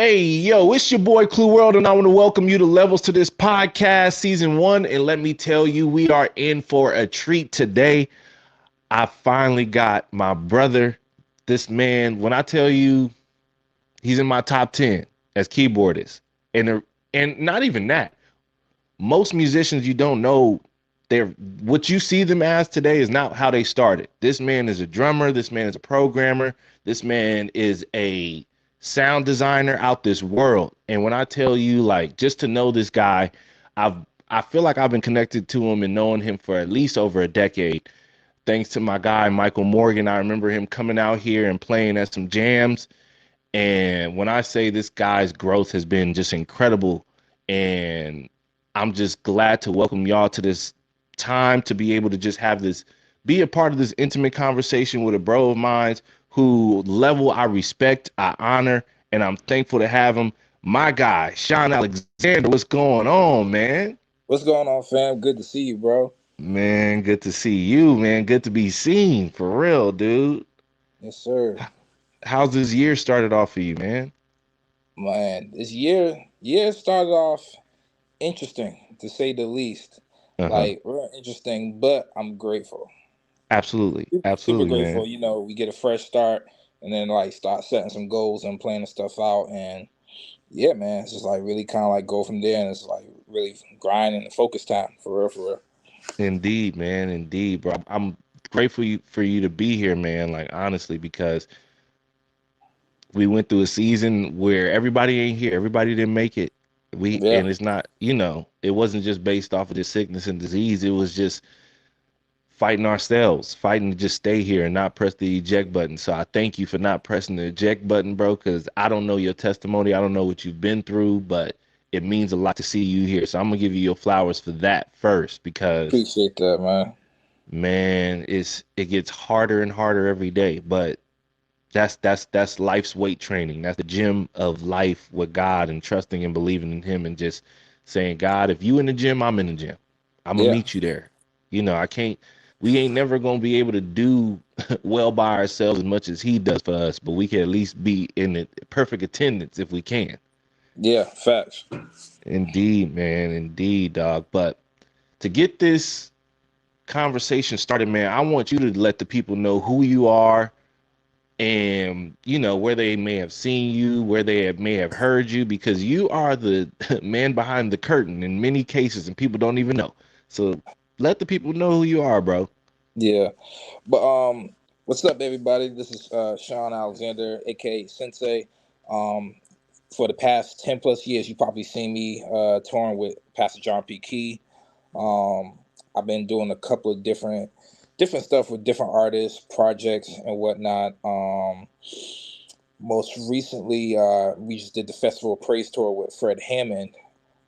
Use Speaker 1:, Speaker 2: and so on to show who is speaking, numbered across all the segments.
Speaker 1: Hey, yo, it's your boy KLUEWORLD, and I want to welcome you to Levels to This podcast, season 1. And let me tell you, we are in for a treat today. I finally got my brother, this man. When I tell you, he's in my top 10 as keyboardist, and not even that. Most musicians you don't know, they're what you see them as today is not how they started. This man is a drummer. This man is a programmer. This man is a sound designer out this world. And when I tell you, like, just to know this guy, I feel like I've been connected to him and knowing him for at least over a decade. Thanks to my guy Michael Morgan. I remember him coming out here and playing at some jams. And when I say this guy's growth has been just incredible, and I'm just glad to welcome y'all to this time to be able to just have this, be a part of this intimate conversation with a bro of mine who level I respect, I honor, and I'm thankful to have him. My guy, Sean Alexander, what's going on, man?
Speaker 2: What's going on, fam? Good to see you, bro.
Speaker 1: Man, good to see you, man. Good to be seen, for real, dude.
Speaker 2: Yes, sir.
Speaker 1: How's this year started off for you, man?
Speaker 2: Man, this year started off interesting, to say the least.
Speaker 1: Uh-huh.
Speaker 2: Like, real interesting, but I'm grateful.
Speaker 1: Absolutely.
Speaker 2: Super
Speaker 1: Absolutely,
Speaker 2: grateful.
Speaker 1: man.
Speaker 2: We get a fresh start and then, like, start setting some goals and planning stuff out. And, yeah, man, it's just, like, really kind of, like, go from there. And it's, like, really grinding and focus time, for real, for real.
Speaker 1: Indeed, man. Indeed, bro. I'm grateful for you to be here, man. Like, honestly, because we went through a season where everybody ain't here. Everybody didn't make it.
Speaker 2: Yeah,
Speaker 1: And it's not, it wasn't just based off of the sickness and disease. It was just fighting ourselves, fighting to just stay here and not press the eject button. So I thank you for not pressing the eject button, bro, because I don't know your testimony. I don't know what you've been through, but it means a lot to see you here. So I'm gonna give you your flowers for that first, because
Speaker 2: appreciate that, man.
Speaker 1: man, it gets harder and harder every day. But that's life's weight training. That's the gym of life with God, and trusting and believing in him, and just saying, God, if you in the gym, I'm in the gym. I'm gonna
Speaker 2: Yeah,
Speaker 1: meet you there. I can't, we ain't never gonna be able to do well by ourselves as much as he does for us, but we can at least be in the perfect attendance if we can.
Speaker 2: yeah, facts.
Speaker 1: Indeed, man, indeed, dog. But to get this conversation started, man, I want you to let the people know who you are, and where they may have seen you, where may have heard you, because you are the man behind the curtain in many cases, and people don't even know. So let the people know who you are, bro.
Speaker 2: Yeah. But what's up, everybody? This is Sean Alexander, aka Synthsei. Um, for the past 10 plus years, you probably seen me touring with Pastor John P. Key. Um, I've been doing a couple of different stuff with different artists, projects, and whatnot. Most recently, we just did the Festival of Praise tour with Fred Hammond.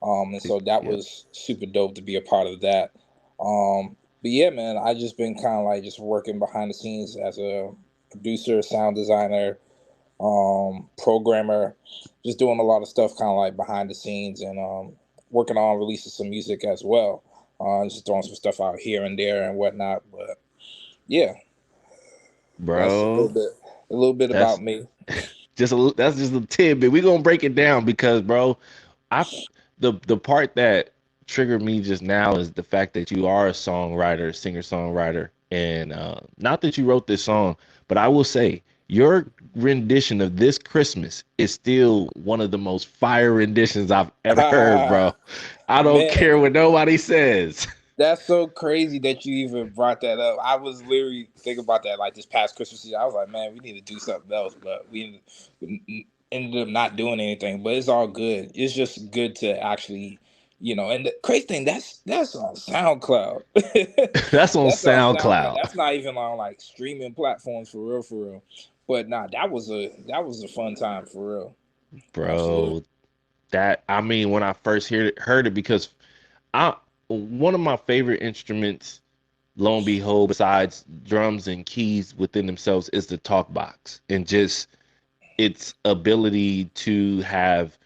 Speaker 2: And so that
Speaker 1: Yeah,
Speaker 2: was super dope to be a part of that. But yeah, man, I just been kind of like just working behind the scenes as a producer, sound designer, programmer, just doing a lot of stuff kind of like behind the scenes, and working on releasing some music as well. Just throwing some stuff out here and there and whatnot. But yeah, that's
Speaker 1: bro.
Speaker 2: a little bit
Speaker 1: That's
Speaker 2: about me.
Speaker 1: that's just a tidbit. We're gonna break it down because, bro, I the part that triggered me just now is the fact that you are a songwriter, singer-songwriter, and not that you wrote this song, but I will say your rendition of This Christmas is still one of the most fire renditions I've ever heard, bro. I don't
Speaker 2: Man,
Speaker 1: care what nobody says.
Speaker 2: that's so crazy that you even brought that up. I was literally thinking about that like this past Christmas season. I was like, man, we need to do something else, but we ended up not doing anything. But it's all good. It's just good to actually, And the crazy thing, that's on SoundCloud.
Speaker 1: That's on
Speaker 2: That's on SoundCloud.
Speaker 1: SoundCloud,
Speaker 2: That's not even on like streaming platforms for real, for real. But nah, that was a fun time for real. Absolutely.
Speaker 1: bro. That, I mean, when I first heard it, because I one of my favorite instruments, lo and behold, besides drums and keys within themselves, is the talk box, and just its ability to have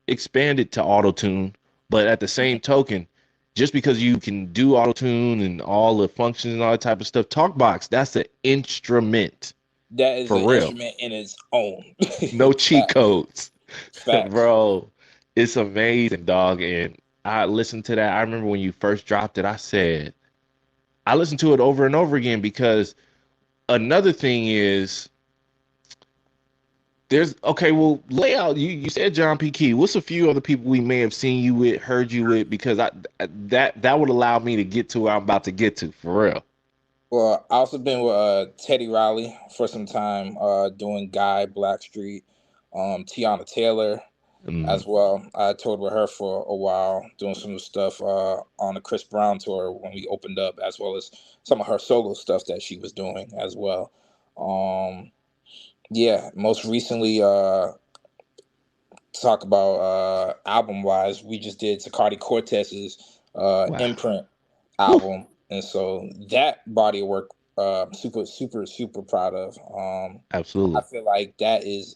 Speaker 1: expanded to auto tune. But at the same token, just because you can do auto tune and all the functions and all that type of stuff, talk box, that's an instrument
Speaker 2: That is
Speaker 1: for
Speaker 2: an
Speaker 1: real.
Speaker 2: instrument in its own.
Speaker 1: No cheat
Speaker 2: Facts.
Speaker 1: codes.
Speaker 2: Facts.
Speaker 1: Bro, it's amazing, dog. And I listened to that. I remember when you first dropped it, I listened to it over and over again because another thing is there's okay, well, lay out you said John P. Key. What's a few other people we may have seen you with, heard you with? Because that would allow me to get to where I'm about to get to, for real.
Speaker 2: Well, I also been with Teddy Riley for some time, doing Guy Blackstreet, Tiana Taylor
Speaker 1: Mm,
Speaker 2: as well. I toured with her for a while, doing some stuff on the Chris Brown tour when we opened up, as well as some of her solo stuff that she was doing as well. Um, yeah, most recently, talk about album wise, we just did Zacardi Cortez's
Speaker 1: wow.
Speaker 2: Imprint
Speaker 1: Whew,
Speaker 2: album, and so that body of work, super proud of. I
Speaker 1: absolutely.
Speaker 2: feel like that is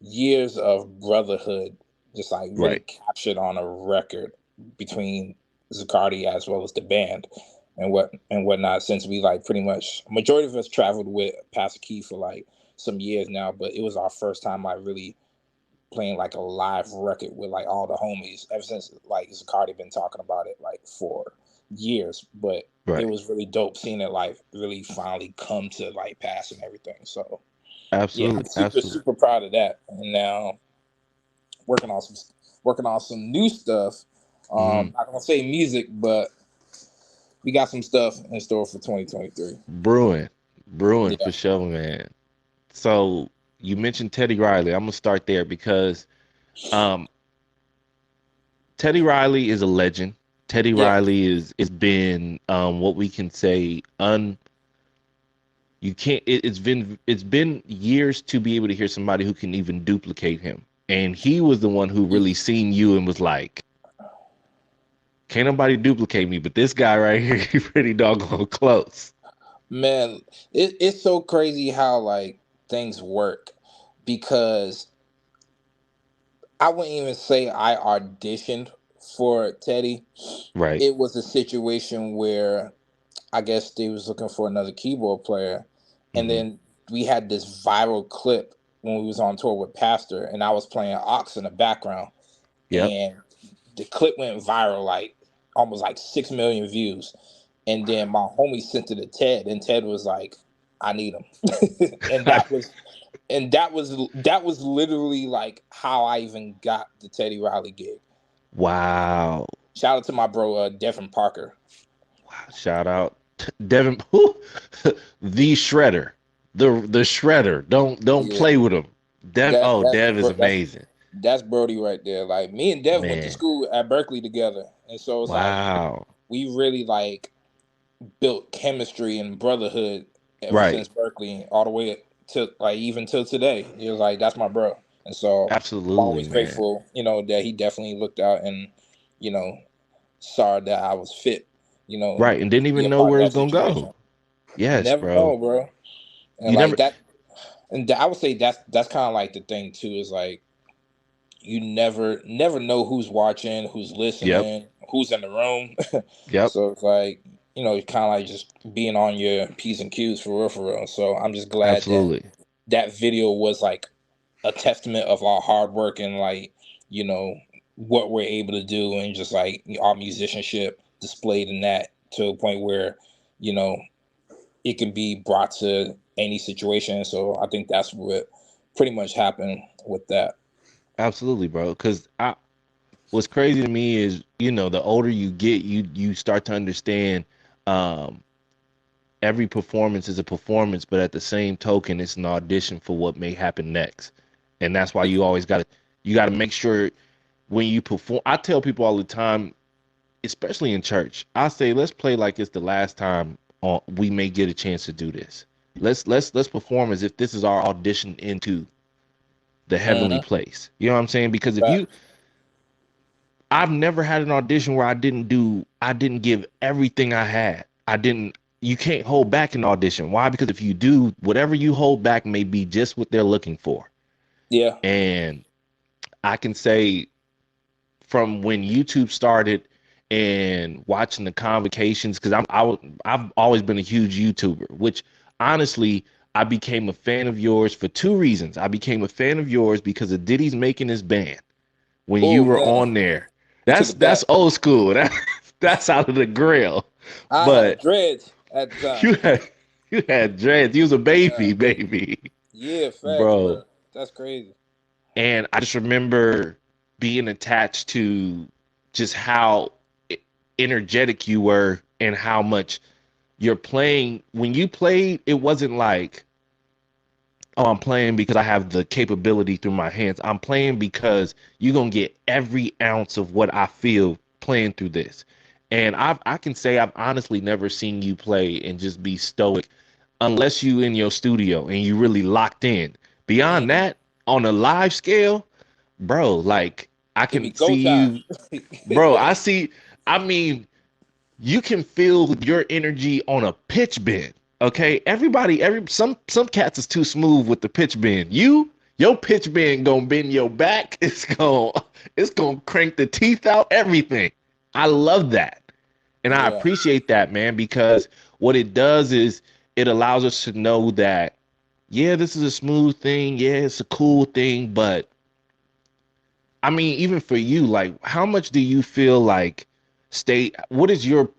Speaker 2: years of brotherhood, just like really
Speaker 1: Right.
Speaker 2: captured on a record between Zacardi as well as the band and whatnot. Since we like pretty much majority of us traveled with Pastor Key for like some years now, but it was our first time like really playing like a live record with like all the homies ever since like Zacardi been talking about it like for years. But it
Speaker 1: Right.
Speaker 2: was really dope seeing it like really finally come to like pass and everything. So yeah, I'm
Speaker 1: Absolutely. Absolutely.
Speaker 2: super proud of that. And now working on some working on some new stuff.
Speaker 1: Hmm.
Speaker 2: Not gonna say music, but we got some stuff in store for 2023.
Speaker 1: Brewing. Brewing
Speaker 2: Yeah,
Speaker 1: for sure, man. So you mentioned Teddy Riley. I'm gonna start there because um Teddy Riley is a legend. Teddy
Speaker 2: yeah,
Speaker 1: Riley is been what we can say you can't it's been years to be able to hear somebody who can even duplicate him. And he was the one who really seen you and was like, can't nobody duplicate me, but this guy right here, he pretty doggone close.
Speaker 2: man. It's so crazy how like things work because I wouldn't even say I auditioned for Teddy.
Speaker 1: Right.
Speaker 2: It was a situation where I guess they was looking for another keyboard player, and
Speaker 1: Hmm.
Speaker 2: then we had this viral clip when we was on tour with Pastor, and I was playing aux in the background,
Speaker 1: Yep.
Speaker 2: and the clip went viral, like almost like 6 million views, and then my homie sent it to Ted, and Ted was like, "I need him," and that was literally like how I even got the Teddy Riley gig.
Speaker 1: Wow.
Speaker 2: Shout out to my bro Devin Parker.
Speaker 1: Wow. Shout out Devin, who, the shredder, the shredder. Don't
Speaker 2: Yeah,
Speaker 1: play with him. Dev is
Speaker 2: that's
Speaker 1: amazing,
Speaker 2: that's Brody right there. Like me and Devin went to
Speaker 1: man.
Speaker 2: school at Berkeley together, and so it's like
Speaker 1: Wow.
Speaker 2: we really like built chemistry and brotherhood ever
Speaker 1: Right.
Speaker 2: since Berkeley, all the way to like even till today. He was like, "That's my bro," and so I'm
Speaker 1: Absolutely,
Speaker 2: always
Speaker 1: man.
Speaker 2: grateful, that he definitely looked out and you know saw that I was fit,
Speaker 1: Right, and didn't
Speaker 2: to be
Speaker 1: even
Speaker 2: a
Speaker 1: know
Speaker 2: part of
Speaker 1: where
Speaker 2: that
Speaker 1: it's gonna
Speaker 2: situation.
Speaker 1: go. Yes,
Speaker 2: Never
Speaker 1: bro.
Speaker 2: know, bro. And
Speaker 1: You
Speaker 2: like
Speaker 1: never.
Speaker 2: that, and I would say that's kind of like the thing too. Is like you never know who's watching, who's
Speaker 1: Yep.
Speaker 2: listening, who's in the room.
Speaker 1: Yep.
Speaker 2: So it's like, kind of like just being on your P's and Q's for real, for real. So I'm just glad that
Speaker 1: Absolutely.
Speaker 2: that video was like a testament of our hard work and like, you know, what we're able to do and just like our musicianship displayed in that to a point where, you know, it can be brought to any situation. So I think that's what pretty much happened with that.
Speaker 1: Absolutely, bro. Because I what's crazy to me is, the older you get, you start to understand um every performance is a performance, but at the same token, it's an audition for what may happen next. And that's why you gotta make sure when you perform. I tell people all the time, especially in church, I say let's play like it's the last time we may get a chance to do this. Let's perform as if this is our audition into the heavenly
Speaker 2: Mm-hmm.
Speaker 1: place. You know what I'm saying? Because if
Speaker 2: But
Speaker 1: you I've never had an audition where I didn't give everything I had. You can't hold back an audition. Why? Because if you do, whatever you hold back may be just what they're looking for.
Speaker 2: yeah,
Speaker 1: And I can say from when YouTube started and watching the convocations, because I've always been a huge YouTuber, which honestly I became a fan of yours for two reasons. I became a fan of yours because of Diddy's Making His Band when you
Speaker 2: Oh
Speaker 1: were
Speaker 2: man,
Speaker 1: on there.
Speaker 2: you took it
Speaker 1: That's
Speaker 2: back.
Speaker 1: old school. That's out of the grill.
Speaker 2: I had
Speaker 1: But
Speaker 2: dreads at the time.
Speaker 1: you had you had dreads. You was a
Speaker 2: Yeah,
Speaker 1: baby,
Speaker 2: yeah, facts,
Speaker 1: bro.
Speaker 2: bro. That's crazy.
Speaker 1: And I just remember being attached to just how energetic you were and how much you're playing. When you played, it wasn't like, oh, I'm playing because I have the capability through my hands. I'm playing because you're gonna get every ounce of what I feel playing through this. And I can say I've honestly never seen you play and just be stoic unless you in your studio and you really locked in. Beyond
Speaker 2: Mm.
Speaker 1: that, on a live scale, bro, like I
Speaker 2: It'd be
Speaker 1: can
Speaker 2: go
Speaker 1: see
Speaker 2: time.
Speaker 1: you, bro. I mean, you can feel your energy on a pitch bend. Okay, some cats is too smooth with the pitch bend. Your pitch bend gonna bend your back. It's gonna crank the teeth out. Everything. I love that, and I
Speaker 2: Yeah,
Speaker 1: appreciate that, man, because what it does is it allows us to know that, yeah, this is a smooth thing. Yeah, it's a cool thing, but I mean, even for you, like, how much do you feel like what is your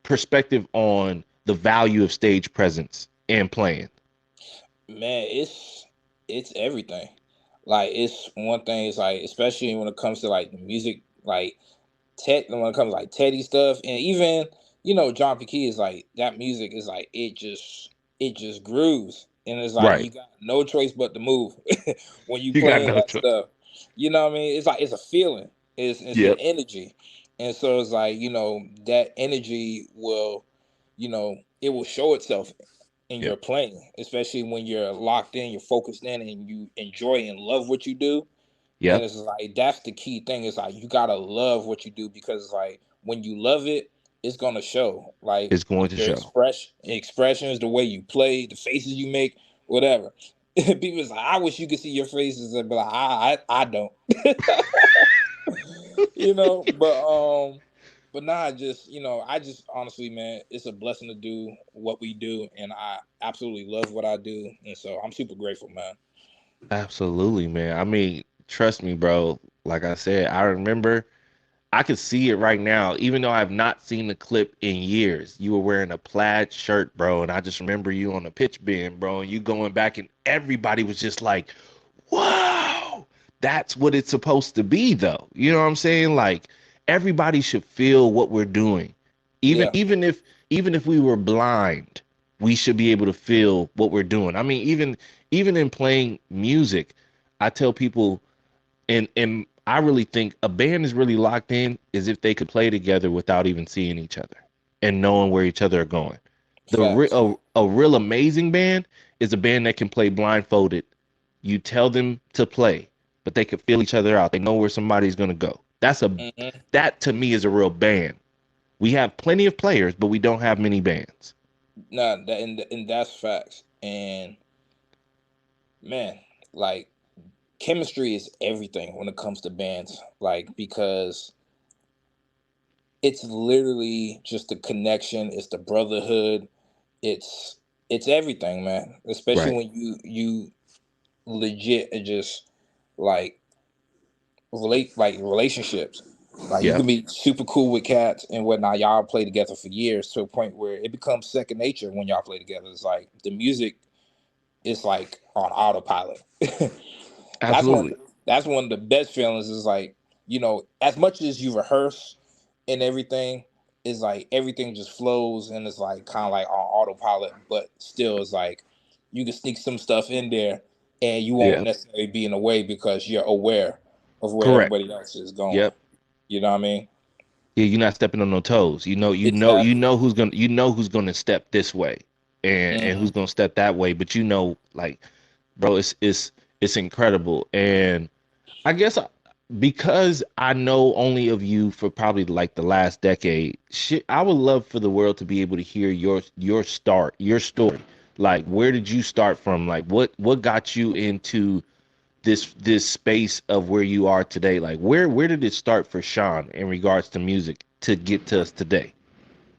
Speaker 1: perspective on the value of stage presence and playing?
Speaker 2: man, it's everything. Like it's one thing. It's like especially when it comes to like the music, like when it comes to like Teddy stuff, and even John P. Key is like that music is like it just grooves, and it's like
Speaker 1: Right.
Speaker 2: you got no choice but to move when you
Speaker 1: You got
Speaker 2: playing
Speaker 1: no
Speaker 2: that
Speaker 1: choice.
Speaker 2: stuff. You know what I mean? It's like it's a feeling. It's an
Speaker 1: Yep.
Speaker 2: energy, and so it's like that energy will, it will show itself in your
Speaker 1: Yep.
Speaker 2: playing, especially when you're locked in, you're focused in, and you enjoy and love what you do. And
Speaker 1: Yep.
Speaker 2: it's like that's the key thing. Is like you gotta love what you do because it's like when you love it, it's gonna show. Like
Speaker 1: It's going to
Speaker 2: your
Speaker 1: show.
Speaker 2: expressions, the way you play, the faces you make, whatever. People's like, I wish you could see your faces and be like, I don't. But nah, just I just honestly, man, it's a blessing to do what we do, and I absolutely love what I do, and so I'm super grateful, man.
Speaker 1: Absolutely, man. I mean, trust me, bro. Like I said, I remember I could see it right now, even though I've not seen the clip in years. You were wearing a plaid shirt, bro, and I just remember you on the pitch bend, bro, and you going back, and everybody was just like, wow, that's what it's supposed to be, though. You know what I'm saying? Like, everybody should feel what we're doing. Even
Speaker 2: Yeah.
Speaker 1: even if even if we were blind, we should be able to feel what we're doing. I mean, even in playing music, I tell people, and I really think a band is really locked in is if they could play together without even seeing each other and knowing where each other are going.
Speaker 2: Facts.
Speaker 1: A real amazing band is a band that can play blindfolded. You tell them to play, but they can feel each other out. They know where somebody's gonna go.
Speaker 2: Hmm.
Speaker 1: That to me is a real band. We have plenty of players, but we don't have many bands.
Speaker 2: Nah, and that's facts. And man, like chemistry is everything when it comes to bands. Like because it's literally just the connection, it's the brotherhood, it's it's everything, man. Especially
Speaker 1: Right.
Speaker 2: when you legit are just like relationships. Like you can
Speaker 1: Yep.
Speaker 2: be super cool with cats and whatnot. Y'all play together for years to a point where it becomes second nature when y'all play together. It's like the music is like on autopilot. that's one
Speaker 1: Absolutely.
Speaker 2: that's one of the best feelings is like, as much as you rehearse and everything, is like everything just flows and it's like kind of like on autopilot, but still it's like you can sneak some stuff in there and you won't
Speaker 1: Yep.
Speaker 2: necessarily be in the way because you're aware of where
Speaker 1: Correct.
Speaker 2: everybody else is going.
Speaker 1: Yep.
Speaker 2: You know what I mean?
Speaker 1: Yeah, you're not stepping on no toes.
Speaker 2: Exactly.
Speaker 1: You know who's gonna step this way and who's
Speaker 2: Hmm.
Speaker 1: gonna step that way. But like, bro, it's incredible. And I guess because I know only of you for probably like the last decade, shit, I would love for the world to be able to hear your story. Like, where did you start from? Like, what got you into this space of where you are today? Like, where did it start for Sean in regards to music to get to us today?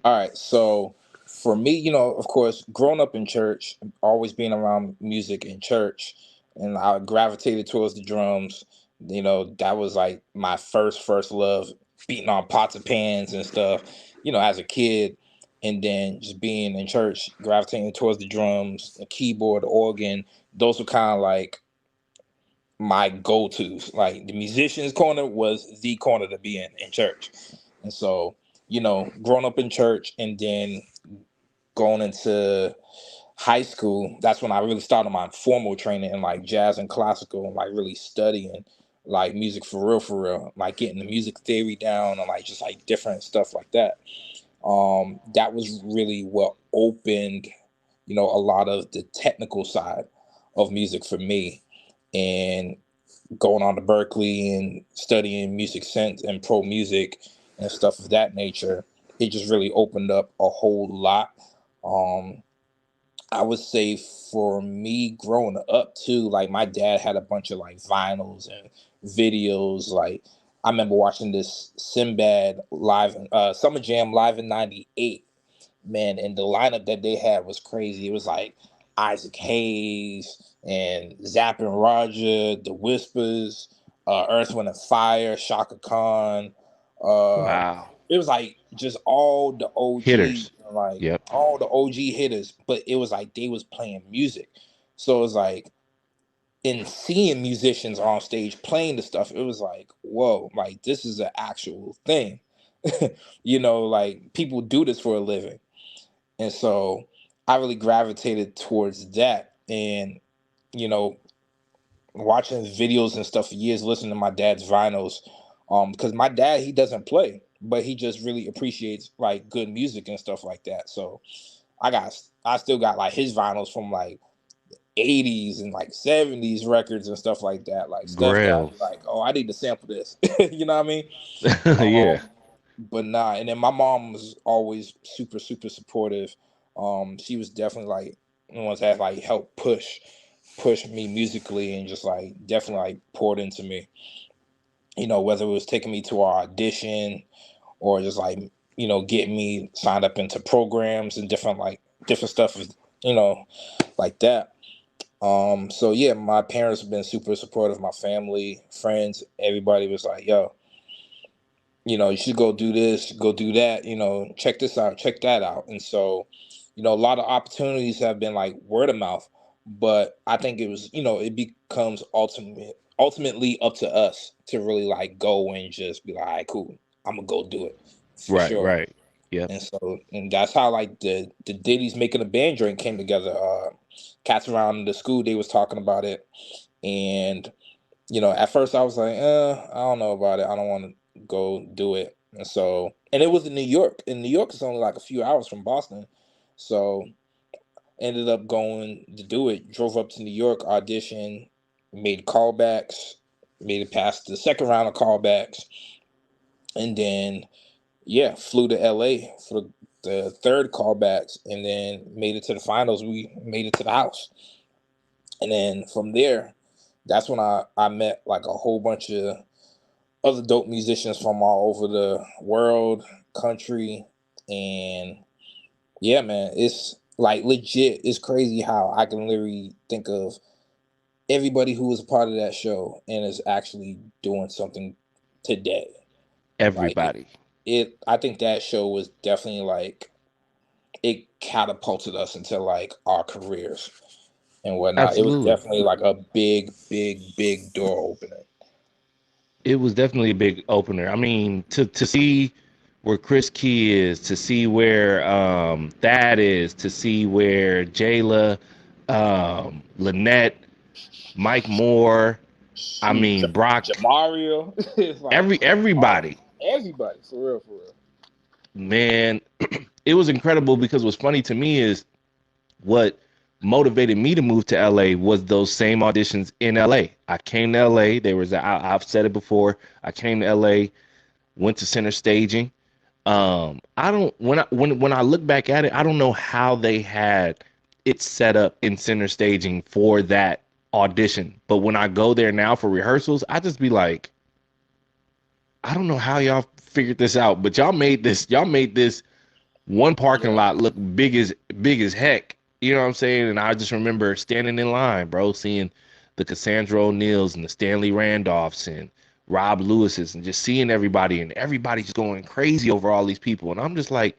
Speaker 2: All right. So for me, of course, growing up in church, always being around music in church, and I gravitated towards the drums. That was like my first love, beating on pots and pans and stuff, as a kid. And then just being in church, gravitating towards the drums, the keyboard, the organ. Those were kind of like my go-tos. Like the musician's corner was the corner to be in church. And so, growing up in church and then going into high school, that's when I really started my formal training in like jazz and classical, and like really studying like music for real, like getting the music theory down and like just like different stuff like that. That was really what opened, a lot of the technical side of music for me. And going on to Berkeley and studying music sense and pro music and stuff of that nature, it just really opened up a whole lot. I would say for me growing up too, like my dad had a bunch of like vinyls and videos. Like I remember watching this Sinbad live, Summer Jam live in '98. Man, and the lineup that they had was crazy. It was like Isaac Hayes and Zapp and Roger, The Whispers, Earth, Wind and Fire, Shaka Khan. Uh,
Speaker 1: Wow.
Speaker 2: it was like just all the OG,
Speaker 1: Hitters.
Speaker 2: like
Speaker 1: Yep.
Speaker 2: all the OG hitters, but it was like they was playing music. So it was like in seeing musicians on stage playing the stuff, it was like, whoa, like this is an actual thing. Like people do this for a living. And so I really gravitated towards that. And, you know, watching videos and stuff for years, listening to my dad's vinyls. Because my dad, he doesn't play, but he just really appreciates like good music and stuff like that. So I still got like his vinyls from like 80s and like 70s records and stuff like that. Like stuff that I'd be
Speaker 1: Grails.
Speaker 2: like, oh, I need to sample this. You know what I mean?
Speaker 1: Yeah.
Speaker 2: But nah, and then my mom was always super, super supportive. She was definitely like the ones that like helped push me musically and just like definitely like poured into me. Whether it was taking me to our audition or just like, getting me signed up into programs and different stuff, like that. So yeah, my parents have been super supportive, my family, friends, everybody was like, yo, you should go do this, go do that, check this out, check that out. And so, a lot of opportunities have been like word of mouth, but I think it was, it becomes ultimately up to us to really like go and just be like, all right, cool, I'm gonna go do it for
Speaker 1: Right,
Speaker 2: sure.
Speaker 1: right. Yep.
Speaker 2: And that's how like the Diddy's making a band drink came together. Cats around the school, they was talking about it. And at first I was like, I don't know about it. I don't want to go do it. And it was in New York. And New York is only like a few hours from Boston. So ended up going to do it. Drove up to New York, auditioned, made callbacks, made it past the second round of callbacks. And then, yeah, flew to LA for the third callbacks and then made it to the finals. We made it to the house. And then from there, that's when I met like a whole bunch of other dope musicians from all over the world, country, and yeah, man, it's like legit. It's crazy how I can literally think of everybody who was a part of that show and is actually doing something today. Like
Speaker 1: Everybody.
Speaker 2: I think that show was definitely like it catapulted us into like our careers and whatnot. It was
Speaker 1: Absolutely.
Speaker 2: definitely like a big, big, big door opener.
Speaker 1: It was definitely a big opener. I mean, to see where Chris Key is, to see where Thad is, to see where Jayla, Lynette, Mike Moore, I
Speaker 2: Shoot,
Speaker 1: mean Brock,
Speaker 2: Jamario. It's like
Speaker 1: everybody,
Speaker 2: everybody for real, for real.
Speaker 1: man, it was incredible because what's funny to me is what motivated me to move to LA was those same auditions in LA. I came to LA. I've said it before. I came to LA, went to center staging. I don't when I look back at it, I don't know how they had it set up in center staging for that audition. But when I go there now for rehearsals, I just be like, I don't know how y'all figured this out, but y'all made this One parking
Speaker 2: Yeah.
Speaker 1: lot looked big as heck. You know what I'm saying? And I just remember standing in line, bro, seeing the Cassandra O'Neills and the Stanley Randolphs and Rob Lewis's and just seeing everybody and everybody's going crazy over all these people. And I'm just like,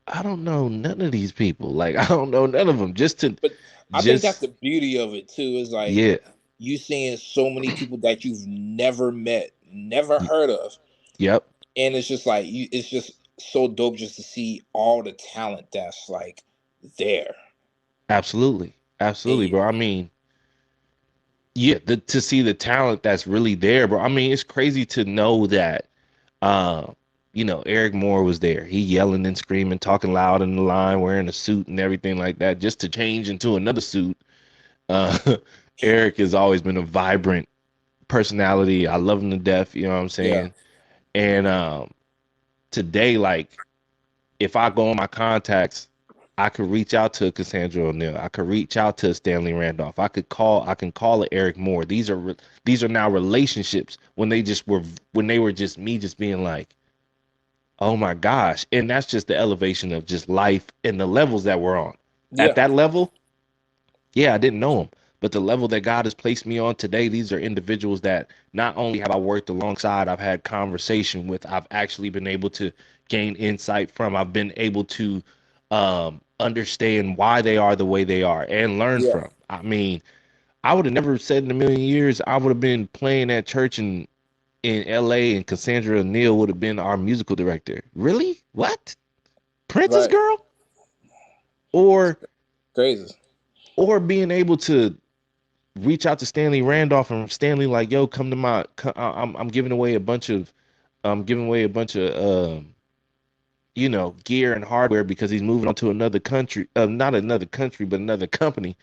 Speaker 1: I don't know none of these people. Like, I don't know none of them.
Speaker 2: But I think that's
Speaker 1: Just,
Speaker 2: the beauty of it too. Is like
Speaker 1: yeah,
Speaker 2: you seeing so many people that you've never met, never heard of,
Speaker 1: yep,
Speaker 2: and it's just like you. It's just so dope just to see all the talent that's like there.
Speaker 1: absolutely. Absolutely,
Speaker 2: And
Speaker 1: bro. I mean, yeah, to see the talent that's really there, bro. I mean, it's crazy to know that uh, Eric Moore was there. He yelling and screaming, talking loud in the line, wearing a suit and everything like that, just to change into another suit. Uh, Eric has always been a vibrant personality. I love him to death, you know what I'm
Speaker 2: yeah,
Speaker 1: saying? And today, like, if I go on my contacts, I could reach out to Cassandra O'Neil. I could reach out to Stanley Randolph. I can call it Eric Moore. These are now relationships when they were just me just being like, oh my gosh. And that's just the elevation of just life and the levels that we're on. At
Speaker 2: yeah,
Speaker 1: that level, yeah, I didn't know him. But the level that God has placed me on today, these are individuals that not only have I worked alongside, I've had conversation with, I've actually been able to gain insight from, I've been able to understand why they are the way they are and learn
Speaker 2: yeah.
Speaker 1: from. I mean, I would have never said in a million years I would have been playing at church in LA and Cassandra O'Neil would have been our musical director. Really? What? Princess
Speaker 2: Right.
Speaker 1: Girl? Or
Speaker 2: Crazy.
Speaker 1: being able to reach out to Stanley Randolph and Stanley like, yo, come to I'm giving away a bunch of gear and hardware because he's moving on to another country, not another country, but another company.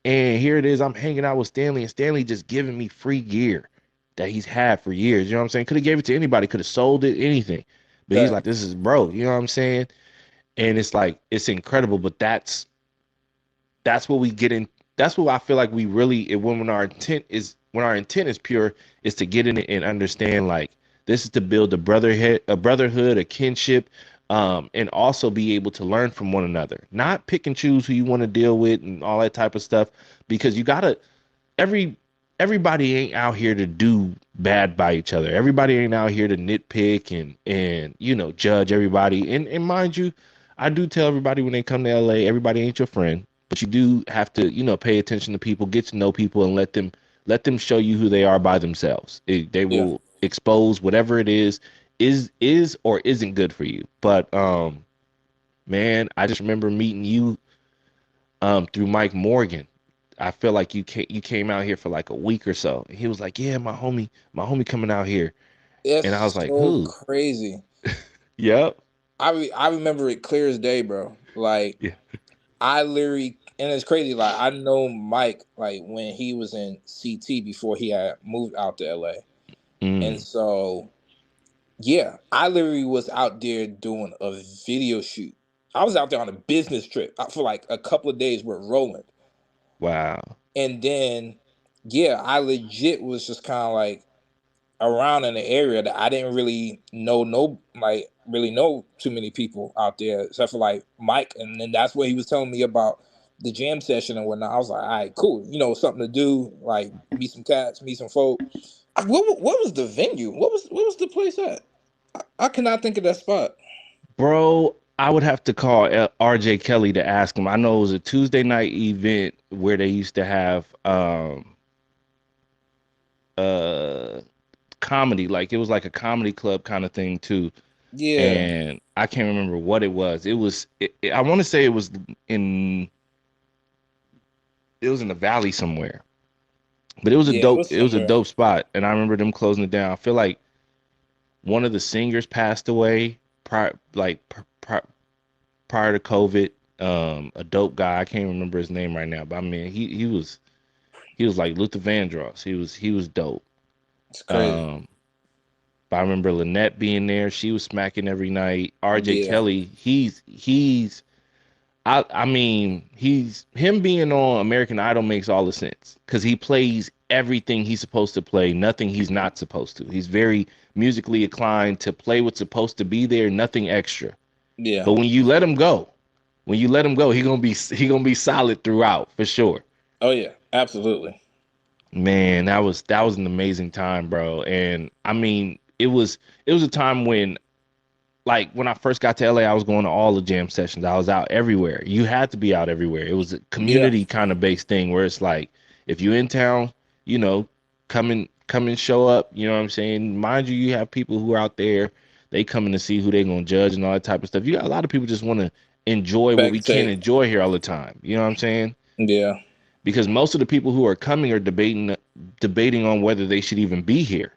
Speaker 1: And here it is, I'm hanging out with Stanley and Stanley just giving me free gear that he's had for years. You know what I'm saying? Could have gave it to anybody, could have sold it, anything. But he's like,
Speaker 2: Facts.
Speaker 1: this is bro, you know what I'm saying? And it's like, it's incredible, but that's what we get in. That's what I feel like we really, when our intent is pure, is to get in it and understand like this is to build a brotherhood, a kinship, and also be able to learn from one another. Not pick and choose who you want to deal with and all that type of stuff, because you gotta every everybody ain't out here to do bad by each other. Everybody ain't out here to nitpick and judge everybody. And mind you, I do tell everybody when they come to LA, everybody ain't your friend, but you do have to pay attention to people, get to know people, and let them show you who they are by themselves. They
Speaker 2: Yeah.
Speaker 1: will expose whatever it is or isn't good for you. But man, I just remember meeting you through Mike Morgan. I feel like you came out here for like a week or so. And he was like, "Yeah, my homie coming out here." And I was
Speaker 2: It's
Speaker 1: like,
Speaker 2: so
Speaker 1: "Who?"
Speaker 2: crazy.
Speaker 1: Yep.
Speaker 2: I remember it clear as day, bro. Like
Speaker 1: Yeah.
Speaker 2: I literally, and it's crazy. Like I know Mike like when he was in CT before he had moved out to LA, and
Speaker 1: Mm,
Speaker 2: so yeah, I literally was out there doing a video shoot. I was out there on a business trip for like a couple of days with Roland,
Speaker 1: wow.
Speaker 2: and then yeah, I legit was just kind of like around in the area that I didn't really know no like really know too many people out there except for like Mike, and then that's what he was telling me about the jam session and whatnot. I was like, all right, cool, something to do, like meet some cats, meet some folk. What was the venue? What was the place at? I cannot think of that spot.
Speaker 1: Bro, I would have to call RJ Kelly to ask him. I know it was a Tuesday night event where they used to have uh comedy, like it was like a comedy club kind of thing too.
Speaker 2: Yeah,
Speaker 1: And I can't remember what it was. I want to say in the valley somewhere. But
Speaker 2: yeah, it was
Speaker 1: it was a
Speaker 2: somewhere.
Speaker 1: dope spot, and I remember them closing it down. I feel like one of the singers passed away prior to COVID. A dope guy. I can't remember his name right now, but I mean he was like Luther Vandross. He was dope.
Speaker 2: It's crazy.
Speaker 1: Um, but I remember Lynette being there. She was smacking every night. RJ
Speaker 2: Yeah,
Speaker 1: Kelly, I mean, he's him being on American Idol makes all the sense because he plays everything he's supposed to play, nothing he's not supposed to. He's very musically inclined to play what's supposed to be there, nothing extra.
Speaker 2: Yeah.
Speaker 1: But when you let him go, he gonna be solid throughout for sure.
Speaker 2: Oh yeah. Absolutely.
Speaker 1: Man, that was an amazing time, bro. And I mean, it was a time when, like, when I first got to LA, I was going to all the jam sessions. I was out everywhere. You had to be out everywhere. It was a
Speaker 2: Yeah.
Speaker 1: community kind of based thing where it's like, if you in town, you know, come and show up. You know what I'm saying? Mind you, you have people who are out there. They coming to see who they gonna judge and all that type of stuff. You got a lot of people just want to enjoy what we can't
Speaker 2: Spectate.
Speaker 1: enjoy here all the time. You know what I'm saying?
Speaker 2: Yeah.
Speaker 1: Because most of the people who are coming are debating on whether they should even be here.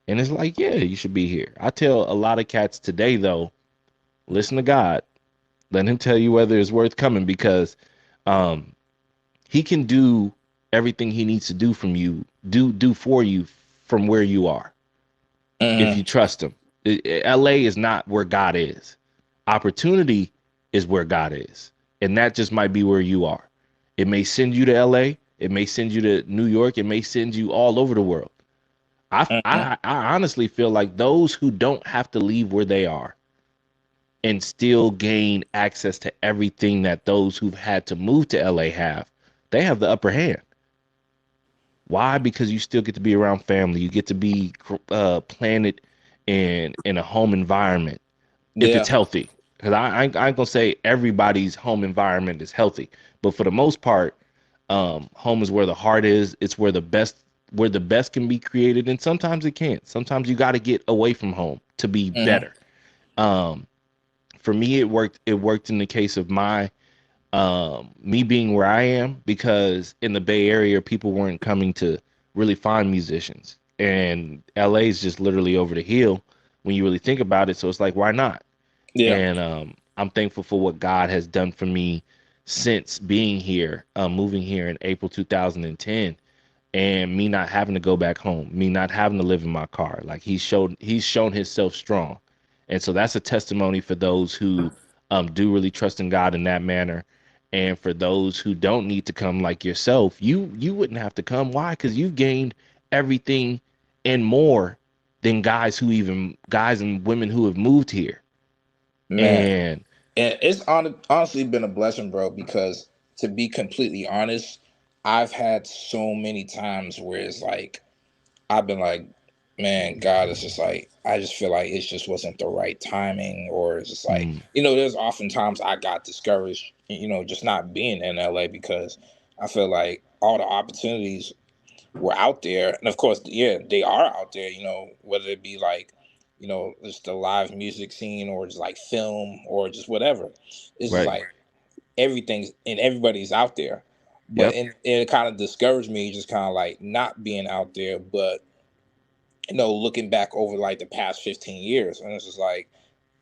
Speaker 1: And it's like, yeah, you should be here. I tell a lot of cats today though, listen to God. Let him tell you whether it's worth coming, because um he can do everything he needs to do from you, do for you from where you are, if
Speaker 2: Hmm.
Speaker 1: you trust him. LA is not where God is. Opportunity is where God is. And that just might be where you are. It may send you to LA, it may send you to New York, it may send you all over the world. I
Speaker 2: Hmm.
Speaker 1: I, I honestly feel like those who don't have to leave where they are and still gain access to everything that those who've had to move to LA have, they have the upper hand. Why? Because you still get to be around family. You get to be planted in a home environment if
Speaker 2: Yeah.
Speaker 1: it's healthy. Because I ain't gonna say everybody's home environment is healthy, but for the most part, home is where the heart is. It's where the best can be created, and sometimes it can't. Sometimes you got to get away from home to be
Speaker 2: Hmm.
Speaker 1: better. Um, for me, it worked. It worked in the case of my me being where I am, because in the Bay Area, people weren't coming to really find musicians, and LA is just literally over the hill when you really think about it. So it's like, why not?
Speaker 2: Yeah.
Speaker 1: And I'm thankful for what God has done for me since being here, moving here in April 2010, and me not having to go back home, me not having to live in my car. Like he's shown himself strong. And so that's a testimony for those who do really trust in God in that manner. And for those who don't need to come, like yourself, you wouldn't have to come. Why? Because you've gained everything and more than guys and women who have moved here.
Speaker 2: Man.
Speaker 1: And
Speaker 2: And it's honestly been a blessing, bro, because to be completely honest, I've had so many times where it's like I've been like, man, God, it's just like I just feel like it just wasn't the right timing, or it's just like,
Speaker 1: mm,
Speaker 2: there's oftentimes I got discouraged, just not being in LA because I feel like all the opportunities were out there, and of course, yeah, they are out there. Whether it be like, just the live music scene, or just like film, or just whatever. It's just
Speaker 1: right.
Speaker 2: like everything's and everybody's out there, but
Speaker 1: Yep.
Speaker 2: it kind of discouraged me, just kind of like not being out there. But looking back over like the past 15 years, and it's just like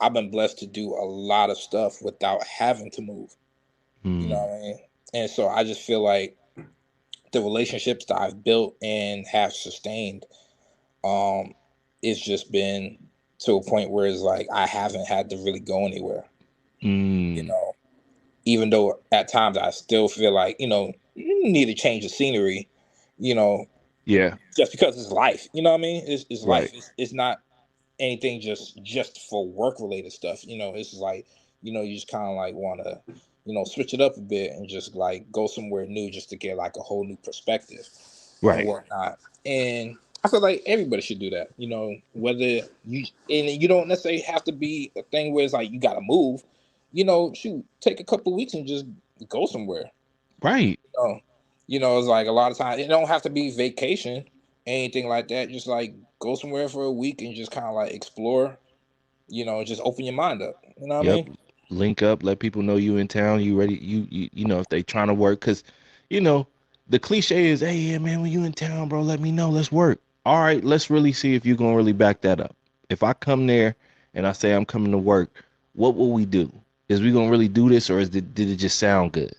Speaker 2: I've been blessed to do a lot of stuff without having to move. You know
Speaker 1: Mm,
Speaker 2: what I mean? And so I just feel like the relationships that I've built and have sustained, um, it's just been to a point where it's like I haven't had to really go anywhere. You
Speaker 1: mm,
Speaker 2: know, even though at times I still feel like you need to change the scenery. You know,
Speaker 1: yeah.
Speaker 2: just because it's life. You know what I mean? It's life.
Speaker 1: Right.
Speaker 2: It's not anything just for work related stuff. It's just like you just kind of like want to switch it up a bit and just like go somewhere new just to get like a whole new perspective and
Speaker 1: Right.
Speaker 2: whatnot. And I feel like everybody should do that. Whether you don't necessarily have to be a thing where it's like you got to move. Shoot, take a couple weeks and just go somewhere.
Speaker 1: Right.
Speaker 2: Oh, it's like a lot of times it don't have to be vacation, anything like that. Just like go somewhere for a week and just kind of like explore. Just open your mind up. You know what I
Speaker 1: Yep.
Speaker 2: mean?
Speaker 1: Link up, let people know you in town, you ready, if they trying to work, because you know the cliche is, hey, yeah, man, when you in town, bro, let me know, let's work. All right, let's really see if you're gonna really back that up. If I come there and I say I'm coming to work, what will we do? Is we gonna really do this, or did it just sound good?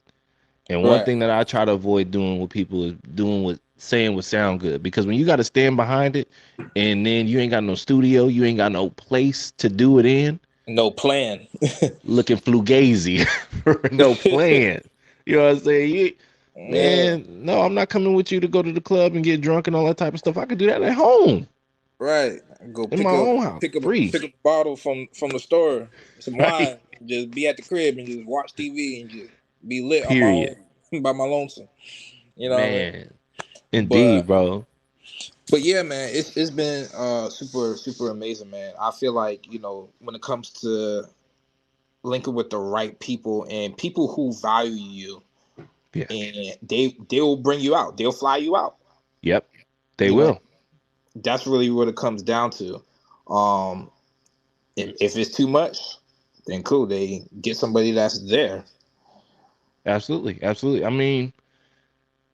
Speaker 1: And one
Speaker 2: Right.
Speaker 1: thing that I try to avoid doing with people is doing what saying would sound good, because when you got to stand behind it and then you ain't got no studio, you ain't got no place to do it in,
Speaker 2: No plan.
Speaker 1: looking flugazy, no plan. You know what I'm saying?
Speaker 2: Yeah.
Speaker 1: Man, no, I'm not coming with you to go to the club and get drunk and all that type of stuff. I could do that at home
Speaker 2: Right. Go
Speaker 1: in
Speaker 2: pick
Speaker 1: my
Speaker 2: up
Speaker 1: own house,
Speaker 2: pick up
Speaker 1: free.
Speaker 2: pick up a bottle from the store, some
Speaker 1: Right,
Speaker 2: wine. just be at the crib and just watch TV and just be lit on my
Speaker 1: Period.
Speaker 2: own by my lonesome. You know what I mean?
Speaker 1: Man. Indeed,
Speaker 2: But
Speaker 1: bro.
Speaker 2: yeah, man, it's been super amazing, man. I feel like, when it comes to linking with the right people and people who value you,
Speaker 1: Yeah.
Speaker 2: and they'll bring you out, they'll fly you out.
Speaker 1: Yep. They
Speaker 2: You know,
Speaker 1: will.
Speaker 2: that's really what it comes down to. Um, if it's too much, then cool, they get somebody that's there.
Speaker 1: Absolutely. Absolutely. I mean,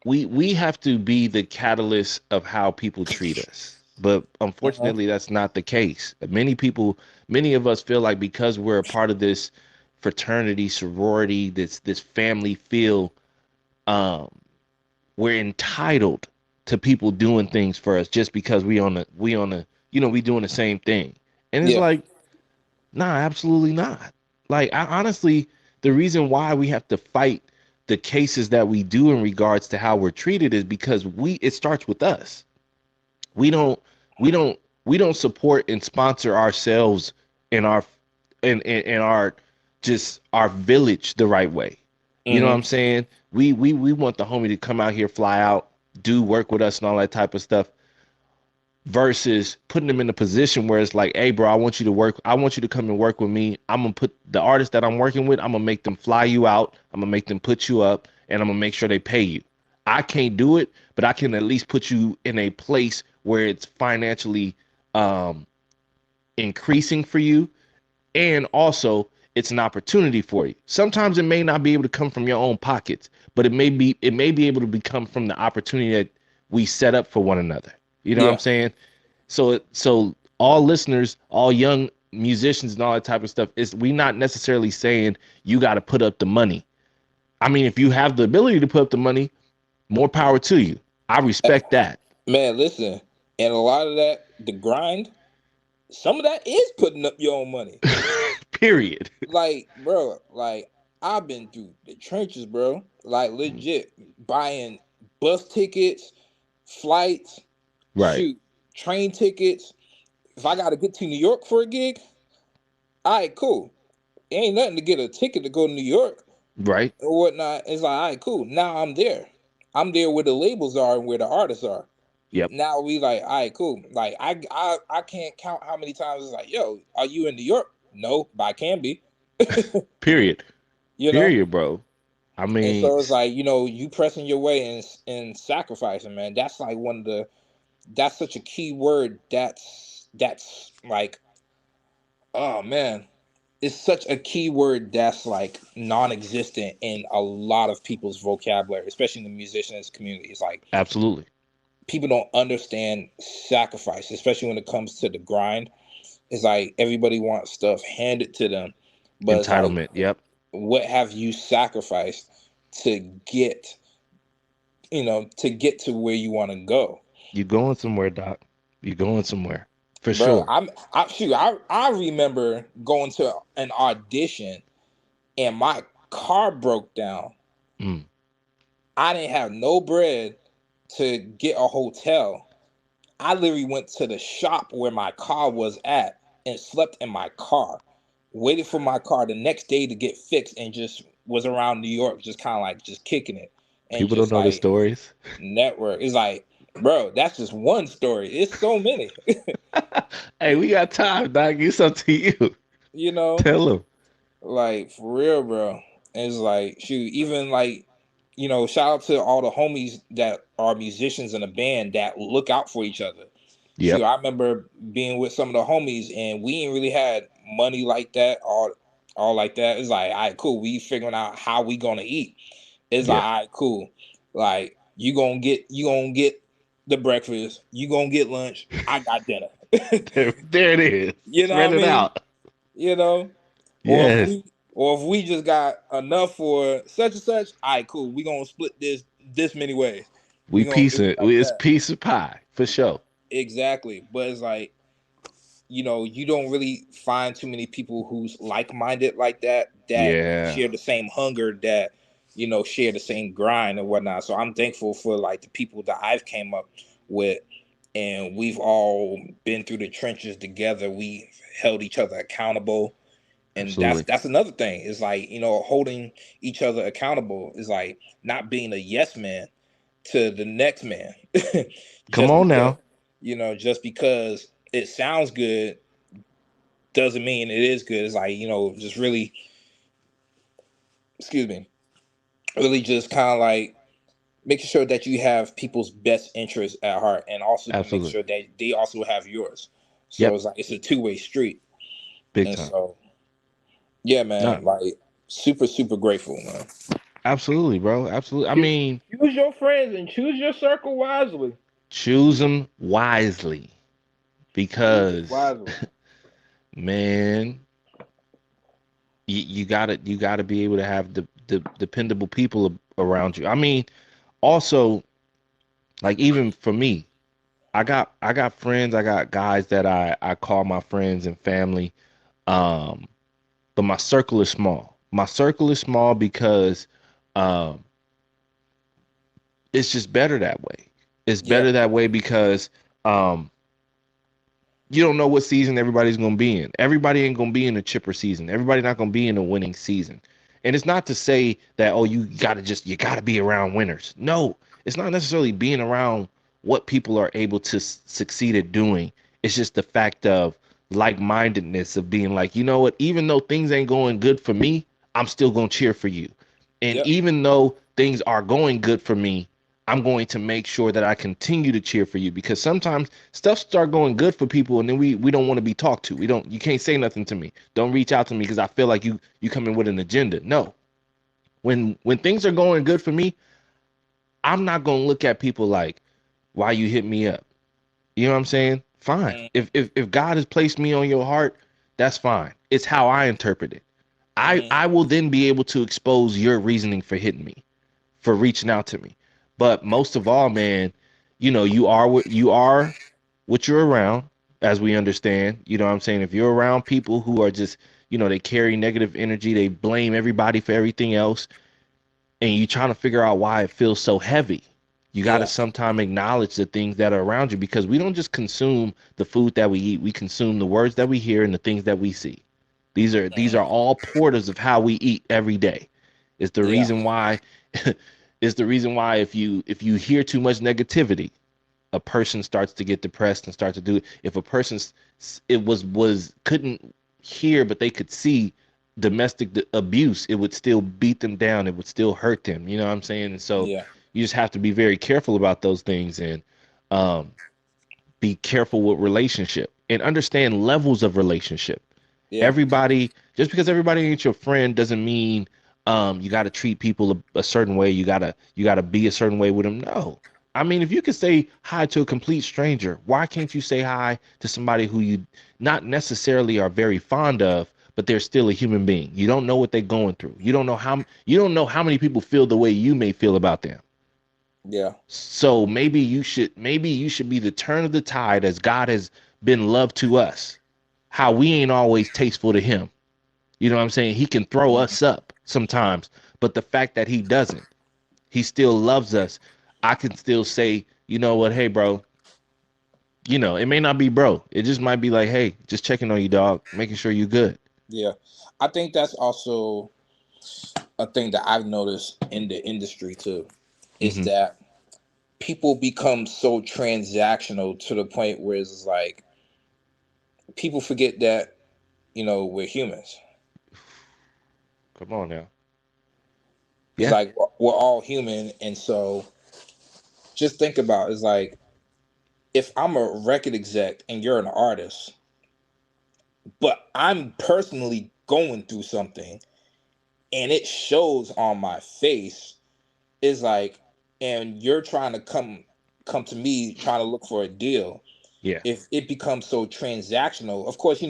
Speaker 1: we have to be the catalyst of how people treat us. But
Speaker 2: Mhm.
Speaker 1: unfortunately, that's not the case. Many of us feel like because we're a part of this fraternity, sorority, this family feel, um, we're entitled to people doing things for us just because we doing the same thing. And it's
Speaker 2: Yeah.
Speaker 1: like, nah, absolutely not. Like, I honestly, the reason why we have to fight the cases that we do in regards to how we're treated is because it starts with us. We don't we don't we don't support and sponsor ourselves in our in our just our village the right way. You know what
Speaker 2: Hmm.
Speaker 1: I'm saying? We want the homie to come out here, fly out, do work with us and all that type of stuff versus putting them in a position where it's like, hey, bro, I want you to come and work with me. I'm gonna put the artist that I'm working with, I'm gonna make them fly you out, I'm gonna make them put you up, and I'm gonna make sure they pay you. I can't do it, but I can at least put you in a place where it's financially um increasing for you, and also it's an opportunity for you. Sometimes it may not be able to come from your own pockets, but it may be able to become from the opportunity that we set up for one another. You know what I'm
Speaker 2: Yeah.
Speaker 1: saying? So all listeners, all young musicians and all that type of stuff, is we not necessarily saying you got to put up the money. I mean, if you have the ability to put up the money, more power to you. I respect that.
Speaker 2: Man, listen, and a lot of that, the grind, some of that is putting up your own money.
Speaker 1: Period.
Speaker 2: Like, bro, like I've been through the trenches, bro. Like legit buying bus tickets, flights,
Speaker 1: Right.
Speaker 2: shoot, train tickets. If I gotta get to New York for a gig, all right, cool. It ain't nothing to get a ticket to go to New York
Speaker 1: Right.
Speaker 2: or whatnot. It's like, all right, cool. Now I'm there. I'm there where the labels are and where the artists are.
Speaker 1: Yep.
Speaker 2: Now we like, all right, cool. Like I can't count how many times it's like, yo, are you in New York? No, but I can be.
Speaker 1: Period.
Speaker 2: You know?
Speaker 1: Period, bro. I
Speaker 2: And
Speaker 1: mean,
Speaker 2: so it's like, you pressing your way and sacrificing, man. That's like that's such a key word. That's like, oh man, it's such a key word that's like non-existent in a lot of people's vocabulary, especially in the musicians community. It's like
Speaker 1: absolutely.
Speaker 2: people don't understand sacrifice, especially when it comes to the grind. It's like everybody wants stuff handed to them, but it's like,
Speaker 1: Entitlement. Yep.
Speaker 2: what have you sacrificed to get, to get to where you want to go?
Speaker 1: You going somewhere, Doc. You going somewhere. For
Speaker 2: Bro,
Speaker 1: sure.
Speaker 2: I remember going to an audition and my car broke down.
Speaker 1: Mm.
Speaker 2: I didn't have no bread to get a hotel. I literally went to the shop where my car was at and slept in my car. Waited for my car the next day to get fixed and just was around New York, just kind of like just kicking it and
Speaker 1: People don't
Speaker 2: just
Speaker 1: know the
Speaker 2: like
Speaker 1: stories.
Speaker 2: network. It's like, bro, that's just one story. It's so many,
Speaker 1: Hey, we got time, Doc. It's up to you.
Speaker 2: you know,
Speaker 1: Tell them.
Speaker 2: like for real, bro. It's like, shoot, even like, shout out to all the homies that are musicians in a band that look out for each other. Shoot,
Speaker 1: Yep.
Speaker 2: I remember being with some of the homies and we ain't really had money like that, all like that. It's like, all right, cool. We figuring out how we gonna eat. It's like,
Speaker 1: Yeah.
Speaker 2: all right, cool. Like you gonna get the breakfast, you gonna get lunch, I got dinner.
Speaker 1: There it is.
Speaker 2: You know
Speaker 1: Spread
Speaker 2: what I
Speaker 1: it
Speaker 2: mean?
Speaker 1: out.
Speaker 2: You know? Or if
Speaker 1: Yes.
Speaker 2: we just got enough for such and such, all right, cool. We gonna split this many ways.
Speaker 1: We
Speaker 2: We gonna
Speaker 1: piece
Speaker 2: do it
Speaker 1: it.
Speaker 2: like
Speaker 1: It's
Speaker 2: that.
Speaker 1: piece of pie for sure.
Speaker 2: Exactly. But it's like, you don't really find too many people who's like-minded like that
Speaker 1: Yeah.
Speaker 2: share the same hunger, that share the same grind and whatnot. So I'm thankful for like the people that I've came up with, and we've all been through the trenches together. We held each other accountable, And
Speaker 1: Absolutely.
Speaker 2: that's another thing. It's like, holding each other accountable is like not being a yes man to the next man.
Speaker 1: Come
Speaker 2: just
Speaker 1: on
Speaker 2: because,
Speaker 1: now.
Speaker 2: just because it sounds good doesn't mean it is good. It's like, just really, excuse me, really just kind of like making sure that you have people's best interests at heart, and also to make
Speaker 1: Absolutely.
Speaker 2: sure that they also have yours. So
Speaker 1: Yep.
Speaker 2: it's like it's a two-way street.
Speaker 1: Big
Speaker 2: And
Speaker 1: time.
Speaker 2: so yeah,
Speaker 1: No,
Speaker 2: man, like super, super grateful, man.
Speaker 1: absolutely, bro. Absolutely. I
Speaker 3: Choose,
Speaker 1: mean,
Speaker 3: choose your friends and choose your circle wisely.
Speaker 1: choose them wisely
Speaker 3: Choose it
Speaker 1: because,
Speaker 3: wisely.
Speaker 1: man, you gotta be able to have the dependable people around you. I mean, also, like even for me, I got friends, I got guys that I call my friends and family. Um, but my circle is small. My circle is small because um it's just better that way. It's
Speaker 2: Yeah,
Speaker 1: better that way because um you don't know what season everybody's gonna be in. Everybody ain't gonna be in a chipper season. Everybody not gonna be in a winning season. And it's not to say that, oh, you gotta be around winners. No, it's not necessarily being around what people are able to succeed at doing. It's just the fact of like-mindedness of being like, you know what, even though things ain't going good for me, I'm still gonna cheer for you. And
Speaker 2: yep,
Speaker 1: even though things are going good for me, I'm going to make sure that I continue to cheer for you, because sometimes stuff start going good for people and then we don't want to be talked to. We don't, you can't say nothing to me. Don't reach out to me because I feel like you come in with an agenda. No. When things are going good for me, I'm not going to look at people like, why you hit me up? You know what I'm saying? Fine.
Speaker 2: mm,
Speaker 1: If God has placed me on your heart, that's fine. It's how I interpret it.
Speaker 2: mm,
Speaker 1: I will then be able to expose your reasoning for hitting me, for reaching out to me. But most of all, man, what you're around, as we understand. You know what I'm saying? If you're around people who are just, they carry negative energy, they blame everybody for everything else, and you trying to figure out why it feels so heavy. You got to
Speaker 2: yeah,
Speaker 1: sometime acknowledge the things that are around you, because we don't just consume the food that we eat. We consume the words that we hear and the things that we see. These are
Speaker 2: mm,
Speaker 1: all portals of how we eat every day. It's the
Speaker 2: yeah,
Speaker 1: reason why it's the reason why if you hear too much negativity, a person starts to get depressed and start to do it. If a person it was couldn't hear but they could see domestic abuse, it would still beat them down. It would still hurt them. You know what I'm saying? And so
Speaker 2: yeah,
Speaker 1: you just have to be very careful about those things, and um, be careful with relationship and understand levels of relationship.
Speaker 2: yeah,
Speaker 1: Everybody, just because everybody ain't your friend doesn't mean you got to treat people a certain way. You got to be a certain way with them. No. I mean, if you could say hi to a complete stranger, why can't you say hi to somebody who you not necessarily are very fond of, but they're still a human being? You don't know what they're going through. You don't know how many people feel the way you may feel about them.
Speaker 2: yeah,
Speaker 1: So maybe you should be the turn of the tide, as God has been love to us. How we ain't always tasteful to him. You know what I'm saying? He can throw
Speaker 2: mm,
Speaker 1: us up sometimes, but the fact that he doesn't, he still loves us. I can still say, you know what, hey bro, it may not be bro. It just might be like, hey, just checking on you, dog, making sure you good.
Speaker 2: yeah. I think that's also a thing that I've noticed in the industry too, is
Speaker 1: Hmm.
Speaker 2: that people become so transactional to the point where it's like people forget that we're humans.
Speaker 1: Come on now.
Speaker 2: It's
Speaker 1: Yeah.
Speaker 2: like we're all human, and so just think about it's like if I'm a record exec and you're an artist, but I'm personally going through something and it shows on my face, is like, and you're trying to come to me trying to look for a deal.
Speaker 1: Yeah.
Speaker 2: If it becomes so transactional, of course,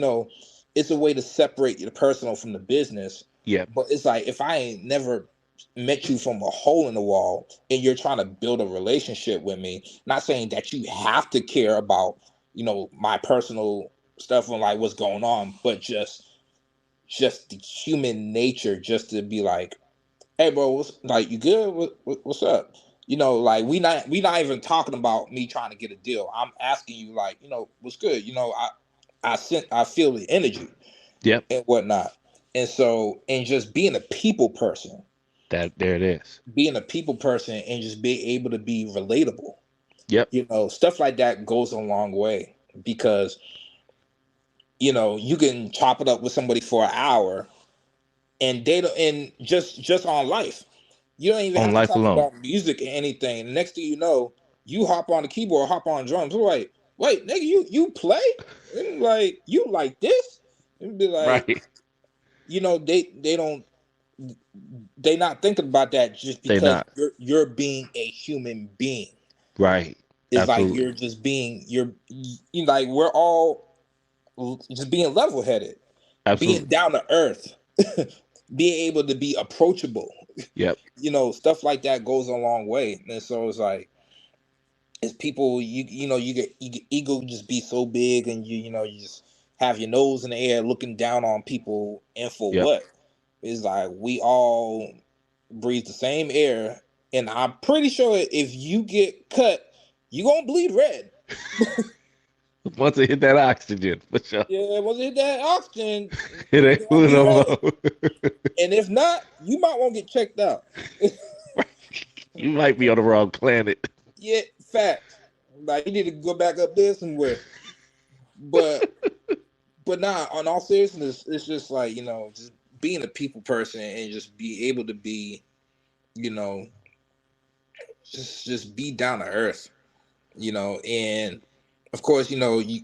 Speaker 2: it's a way to separate the personal from the business.
Speaker 1: Yeah.
Speaker 2: But it's like if I ain't never met you from a hole in the wall and you're trying to build a relationship with me, not saying that you have to care about, my personal stuff and like what's going on, but just the human nature, just to be like, hey bro, like you good? What's up? Like we not even talking about me trying to get a deal. I'm asking you like, what's good? I feel the energy
Speaker 1: Yep.
Speaker 2: and whatnot. And so, and just being a people person,
Speaker 1: That there it is.
Speaker 2: and just being able to be relatable,
Speaker 1: Yep.
Speaker 2: stuff like that goes a long way, because you can chop it up with somebody for an hour, and they don't, and just on life. You don't even
Speaker 1: On
Speaker 2: have to
Speaker 1: life
Speaker 2: talk
Speaker 1: alone.
Speaker 2: about music or anything. The next thing you know, you hop on the keyboard, hop on drums. We're like, wait, nigga, you play? And like, you like this? And be like,
Speaker 1: Right.
Speaker 2: they don't, they not thinking about that, just
Speaker 1: They
Speaker 2: because
Speaker 1: not.
Speaker 2: you're being a human being.
Speaker 1: Right.
Speaker 2: It's like
Speaker 1: Absolutely.
Speaker 2: you're just being, you like, we're all just being level headed, being
Speaker 1: Absolutely.
Speaker 2: down to earth, being able to be approachable.
Speaker 1: Yep.
Speaker 2: Stuff like that goes a long way. And so it's like, it's people, you get ego just be so big, and you just have your nose in the air looking down on people, and for
Speaker 1: Yep.
Speaker 2: what? It's like, we all breathe the same air, and I'm pretty sure if you get cut, you gonna bleed red.
Speaker 1: Once it hit that oxygen, for sure.
Speaker 2: Yeah, once it hit that oxygen,
Speaker 1: It
Speaker 2: you
Speaker 1: ain't
Speaker 2: gonna
Speaker 1: fooling
Speaker 2: bleed
Speaker 1: no
Speaker 2: red.
Speaker 1: more.
Speaker 2: And if not, you might want to get checked out.
Speaker 1: You might be on the wrong planet.
Speaker 2: Yeah, fact. Like, you need to go back up there somewhere. But nah, on all seriousness, it's just like, just being a people person, and just be able to be, you know, just be down to earth, and of course, you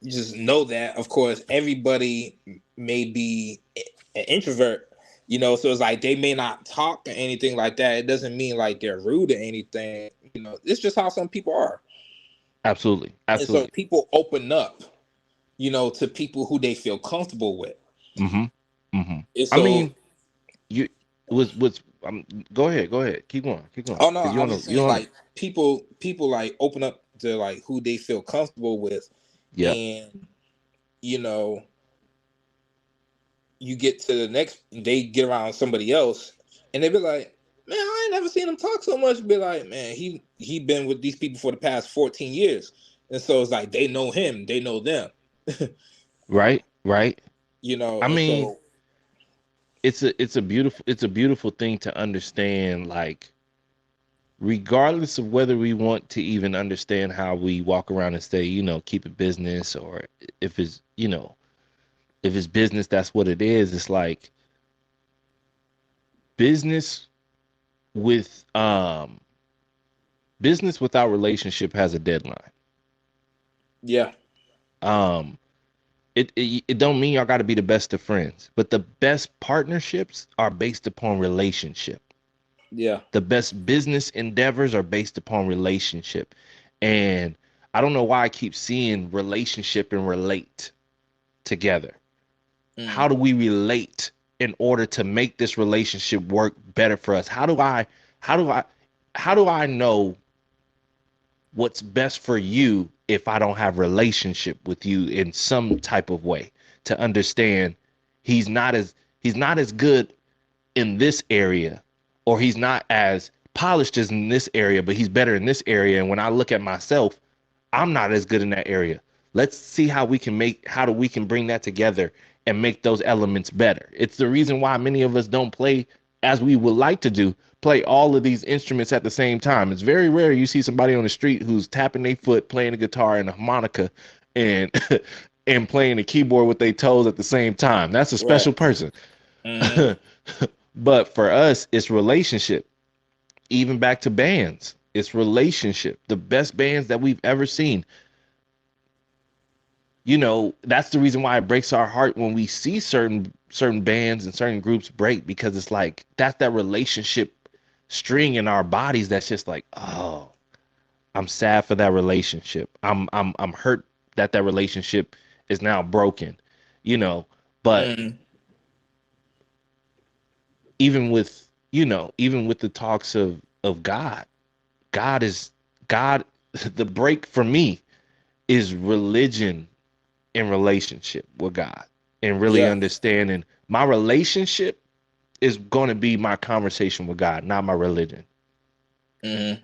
Speaker 2: just know that, of course, everybody may be an introvert, so it's like, they may not talk or anything like that. It doesn't mean like they're rude or anything. It's just how some people are.
Speaker 1: Absolutely.
Speaker 2: And so
Speaker 1: Absolutely.
Speaker 2: people open up, to people who they feel comfortable with.
Speaker 1: Mm-hmm. Mm-hmm.
Speaker 2: And
Speaker 1: I
Speaker 2: so,
Speaker 1: mean, you was go ahead. Go ahead. Keep going. Keep going.
Speaker 2: oh no,
Speaker 1: Cause
Speaker 2: I was just
Speaker 1: you
Speaker 2: saying,
Speaker 1: on it.
Speaker 2: like, people like open up to like who they feel comfortable with,
Speaker 1: Yep.
Speaker 2: and you know, you get to the next, they get around somebody else, and they be like, man, I ain't never seen him talk so much. Be like, man, he been with these people for the past 14 years, and so it's like, they know him, they know them,
Speaker 1: Right. Right. I
Speaker 2: and
Speaker 1: mean,
Speaker 2: so,
Speaker 1: it's a beautiful thing to understand, like, regardless of whether we want to even understand how we walk around and say, keep it business, or if it's, if it's business, that's what it is. It's like business with business without relationship has a deadline.
Speaker 2: yeah,
Speaker 1: Um it don't mean y'all got to be the best of friends, but the best partnerships are based upon relationship.
Speaker 2: yeah,
Speaker 1: The best business endeavors are based upon relationship. And I don't know why I keep seeing relationship and relate together. How
Speaker 2: mm,
Speaker 1: do we relate in order to make this relationship work better for us? How do I how do I know what's best for you if I don't have relationship with you in some type of way to understand he's not as he's not as good in this area, or he's not as polished as in this area, but he's better in this area. And when I look at myself, I'm not as good in that area. Let's see how we can bring that together and make those elements better. It's the reason why many of us don't play as we would like to do, play all of these instruments at the same time. It's very rare you see somebody on the street who's tapping their foot, playing a guitar and a harmonica, and and playing the keyboard with their toes at the same time. That's a
Speaker 2: right,
Speaker 1: special person.
Speaker 2: mm-hmm,
Speaker 1: But for us, it's relationship. Even back to bands, it's relationship. The best bands that we've ever seen, that's the reason why it breaks our heart when we see certain bands and certain groups break, because it's like that's that relationship string in our bodies that's just like, oh, I'm sad for that relationship. I'm hurt that relationship is now broken, you know. But
Speaker 2: mm,
Speaker 1: even with the talks of God is God. The break for me is religion in relationship with God, and really
Speaker 2: yeah,
Speaker 1: understanding my relationship is going to be my conversation with God, not my religion.
Speaker 2: mm-hmm,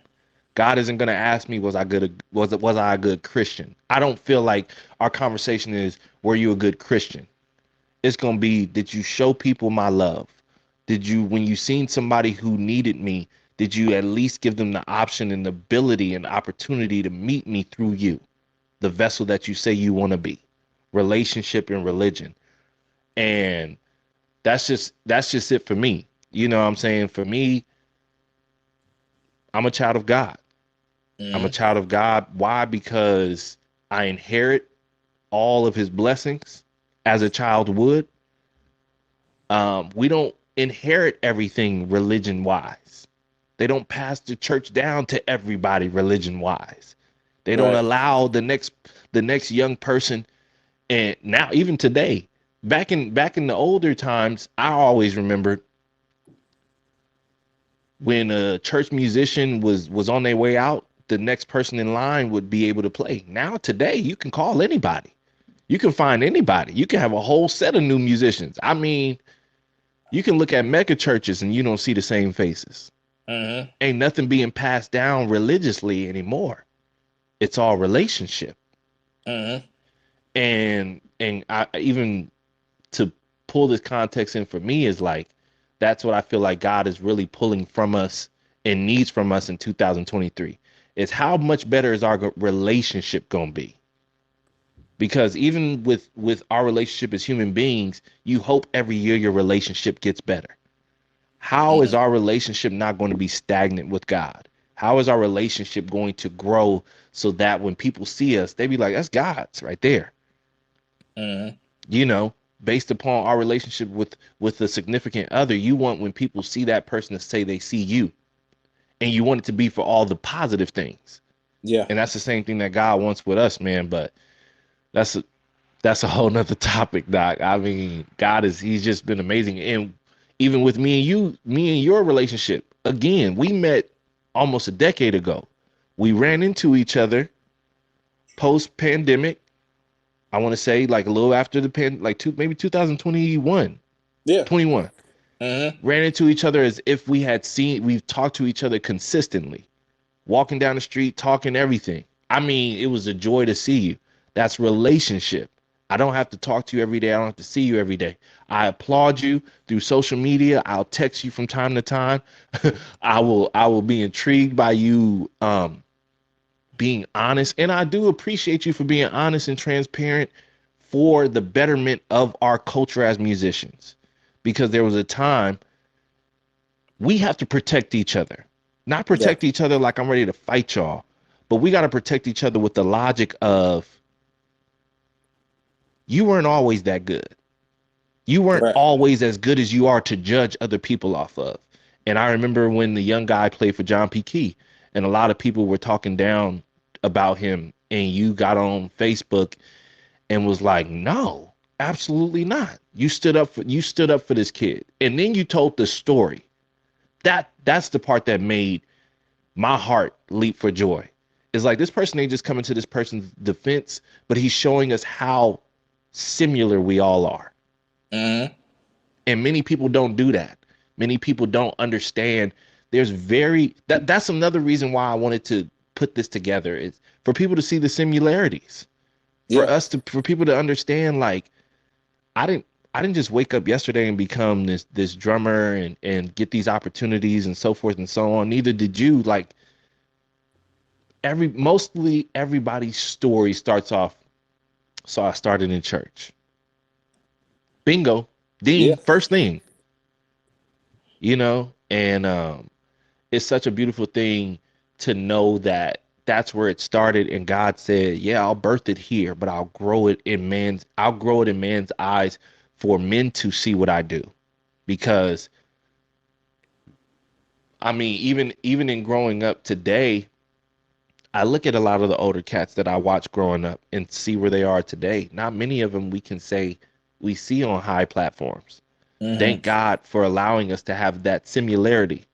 Speaker 1: God isn't going to ask me, was I a good Christian? I don't feel like our conversation is, were you a good Christian? It's going to be, did you show people my love? Did you, when you seen somebody who needed me, did you at least give them the option and ability and opportunity to meet me through you, the vessel that you say you want to be? Relationship and religion. And that's just it for me. You know what I'm saying? For me, I'm a child of God. I'm a child of God. Why? Because I inherit all of his blessings as a child would. We don't inherit everything religion wise. They don't pass the church down to everybody religion wise. They don't allow the next young person. And now, even today, back in the older times, I always remembered when a church musician was on their way out, the next person in line would be able to play. Now today, you can call anybody. You can find anybody. You can have a whole set of new musicians. I mean, you can look at mega churches and you don't see the same faces. Ain't nothing being passed down religiously anymore. It's all relationship. And I even, to pull this context in for me, is like, that's what I feel like God is really pulling from us and needs from us in 2023. Is how much better is our relationship gonna be? Because even with our relationship as human beings, you hope every year your relationship gets better. How is our relationship not going to be stagnant with God? How is our relationship going to grow so that when people see us, they be like, that's God's right there. You know, based upon our relationship with a significant other, you want, when people see that person, to say they see you, and you want it to be for all the positive things.
Speaker 2: Yeah.
Speaker 1: And that's the same thing that God wants with us, man. But that's a whole nother topic, Doc. I mean, he's just been amazing. And even with me and your relationship, again, we met almost a decade ago. We ran into each other post-pandemic. I want to say like a little after the maybe 2021.
Speaker 2: Yeah.
Speaker 1: 21. Ran into each other as if we've talked to each other consistently. Walking down the street, talking everything. I mean, it was a joy to see you. That's relationship. I don't have to talk to you every day. I don't have to see you every day. I applaud you through social media. I'll text you from time to time. I will be intrigued by you being honest. And I do appreciate you for being honest and transparent for the betterment of our culture as musicians. Because there was a time we have to protect each other. Not protect each other like I'm ready to fight y'all, but we got to protect each other with the logic of, you weren't always that good. You weren't always as good as you are to judge other people off of. And I remember when the young guy played for John P. Key, and a lot of people were talking down about him, and you got on Facebook and was like, no, absolutely not. You stood up for this kid. And then you told the story. That's the part that made my heart leap for joy. It's like, this person ain't just coming to this person's defense, but he's showing us how similar we all are. And many people don't do that. Many people don't understand. That's another reason why I wanted to put this together, is for people to see the similarities. For people to understand, like, I didn't just wake up yesterday and become this drummer and get these opportunities and so forth and so on. Neither did you. Like, mostly everybody's story starts off, so I started in church. Bingo. Ding. First thing. You know, and it's such a beautiful thing to know that that's where it started, and God said, yeah, I'll birth it here, but I'll grow it in man's eyes for men to see what I do. Because I mean, even in growing up today, I look at a lot of the older cats that I watched growing up and see where they are today. Not many of them we can say we see on high platforms. Thank God for allowing us to have that similarity,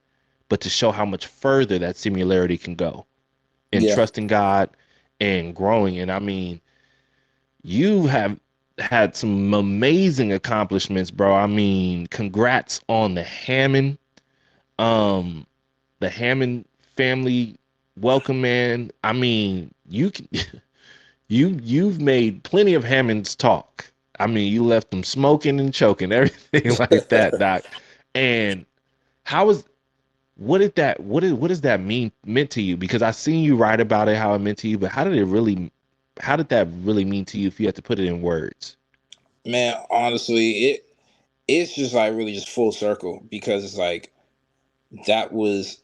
Speaker 1: but to show how much further that similarity can go in trusting God and growing. And I mean, you have had some amazing accomplishments, bro. I mean, congrats on the Hammond family welcome, man. I mean, you've made plenty of Hammonds talk. I mean, you left them smoking and choking, everything like that, Doc. And how is what does that meant to you? Because I seen you write about it, how it meant to you, but how did that really mean to you if you had to put it in words?
Speaker 2: Man, honestly, it's just like really just full circle because it's like that was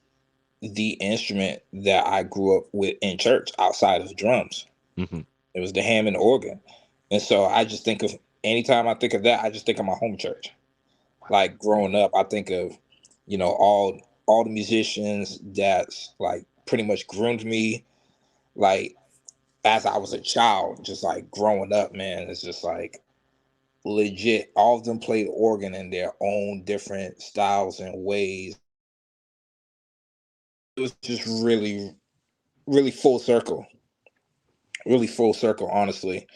Speaker 2: the instrument that I grew up with in church outside of drums.
Speaker 1: Hmm.
Speaker 2: It was the Hammond organ. And so I just think of anytime I think of that, I just think of my home church. Like growing up, I think of, all the musicians that's like pretty much groomed me like as I was a child, just like growing up, man. It's just like legit. All of them played organ in their own different styles and ways. It was just really, really full circle. Really full circle, honestly.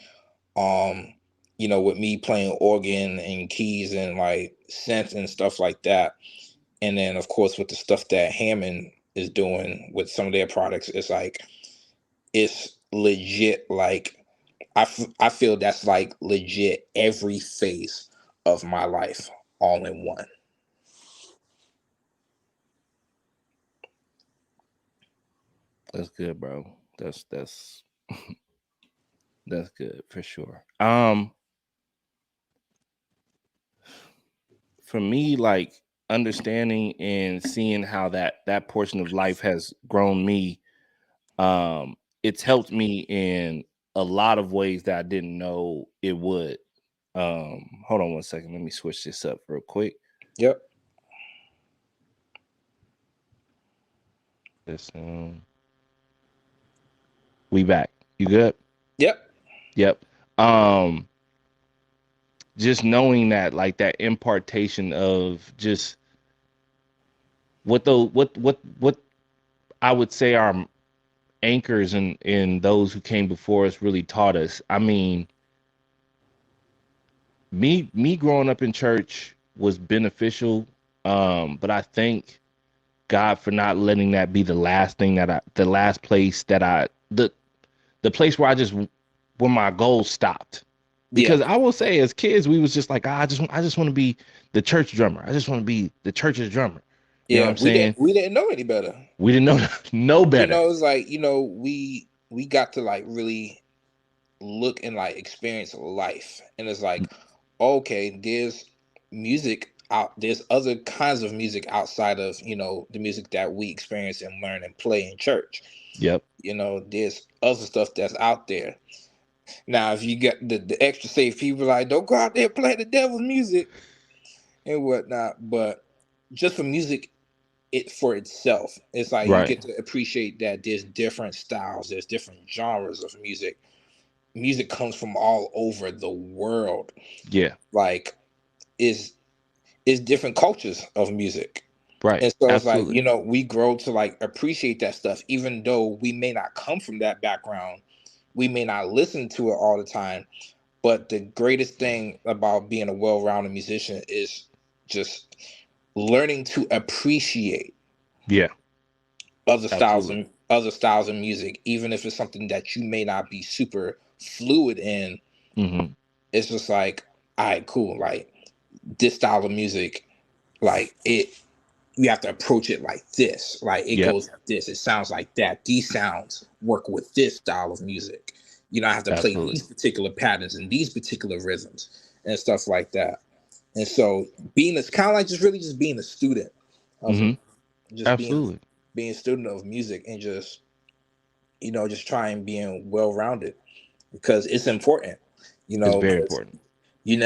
Speaker 2: Um, with me playing organ and keys and like synth and stuff like that. And then of course with the stuff that Hammond is doing with some of their products, it's legit. Like I feel that's like legit every phase of my life all in one.
Speaker 1: That's good, bro. That's that's good for sure. For me, like understanding and seeing how that portion of life has grown me, it's helped me in a lot of ways that I didn't know it would. Hold on one second. Let me switch this up real quick.
Speaker 2: Yep.
Speaker 1: This we back. You good?
Speaker 2: Yep.
Speaker 1: Yep. Um, just knowing that, like that impartation of just what I would say are anchors in those who came before us really taught us. I mean, me growing up in church was beneficial, but I thank God for not letting that be the last thing the last place that the place where where my goals stopped.
Speaker 2: Yeah.
Speaker 1: Because I will say, as kids, we was just like, I just want to be the church drummer. I just want to be the church's drummer. You know what
Speaker 2: Yeah.
Speaker 1: I'm
Speaker 2: We didn't
Speaker 1: saying?
Speaker 2: we didn't know any better.
Speaker 1: We didn't know no better.
Speaker 2: It's like, we got to like really look and like experience life. And it's like, okay, there's other kinds of music outside of, the music that we experience and learn and play in church.
Speaker 1: Yep.
Speaker 2: There's other stuff that's out there. Now, if you get the extra safe people like, don't go out there and play the devil's music and whatnot, but just for music it for itself, it's like you
Speaker 1: Right.
Speaker 2: get to appreciate that there's different styles, there's different genres of music. Music comes from all over the world.
Speaker 1: Yeah.
Speaker 2: Like, is different cultures of music.
Speaker 1: Right.
Speaker 2: And so it's like,
Speaker 1: Absolutely.
Speaker 2: we grow to like appreciate that stuff, even though we may not come from that background. We may not listen to it all the time. But the greatest thing about being a well-rounded musician is just learning to appreciate
Speaker 1: Yeah. Absolutely.
Speaker 2: other styles of music, even if it's something that you may not be super fluid in.
Speaker 1: Hmm.
Speaker 2: It's just like, all right, cool. Like this style of music, like you have to approach it like this. Like it
Speaker 1: Yep.
Speaker 2: goes like this. It sounds like that. These sounds work with this style of music. I have to play
Speaker 1: Absolutely.
Speaker 2: these particular patterns and these particular rhythms and stuff like that. And so being it's kind of like just really just being a student of
Speaker 1: Hmm.
Speaker 2: just
Speaker 1: Absolutely.
Speaker 2: being a student of music and just just trying being well rounded because it's important.
Speaker 1: It's very
Speaker 2: 'Cause
Speaker 1: important.
Speaker 2: you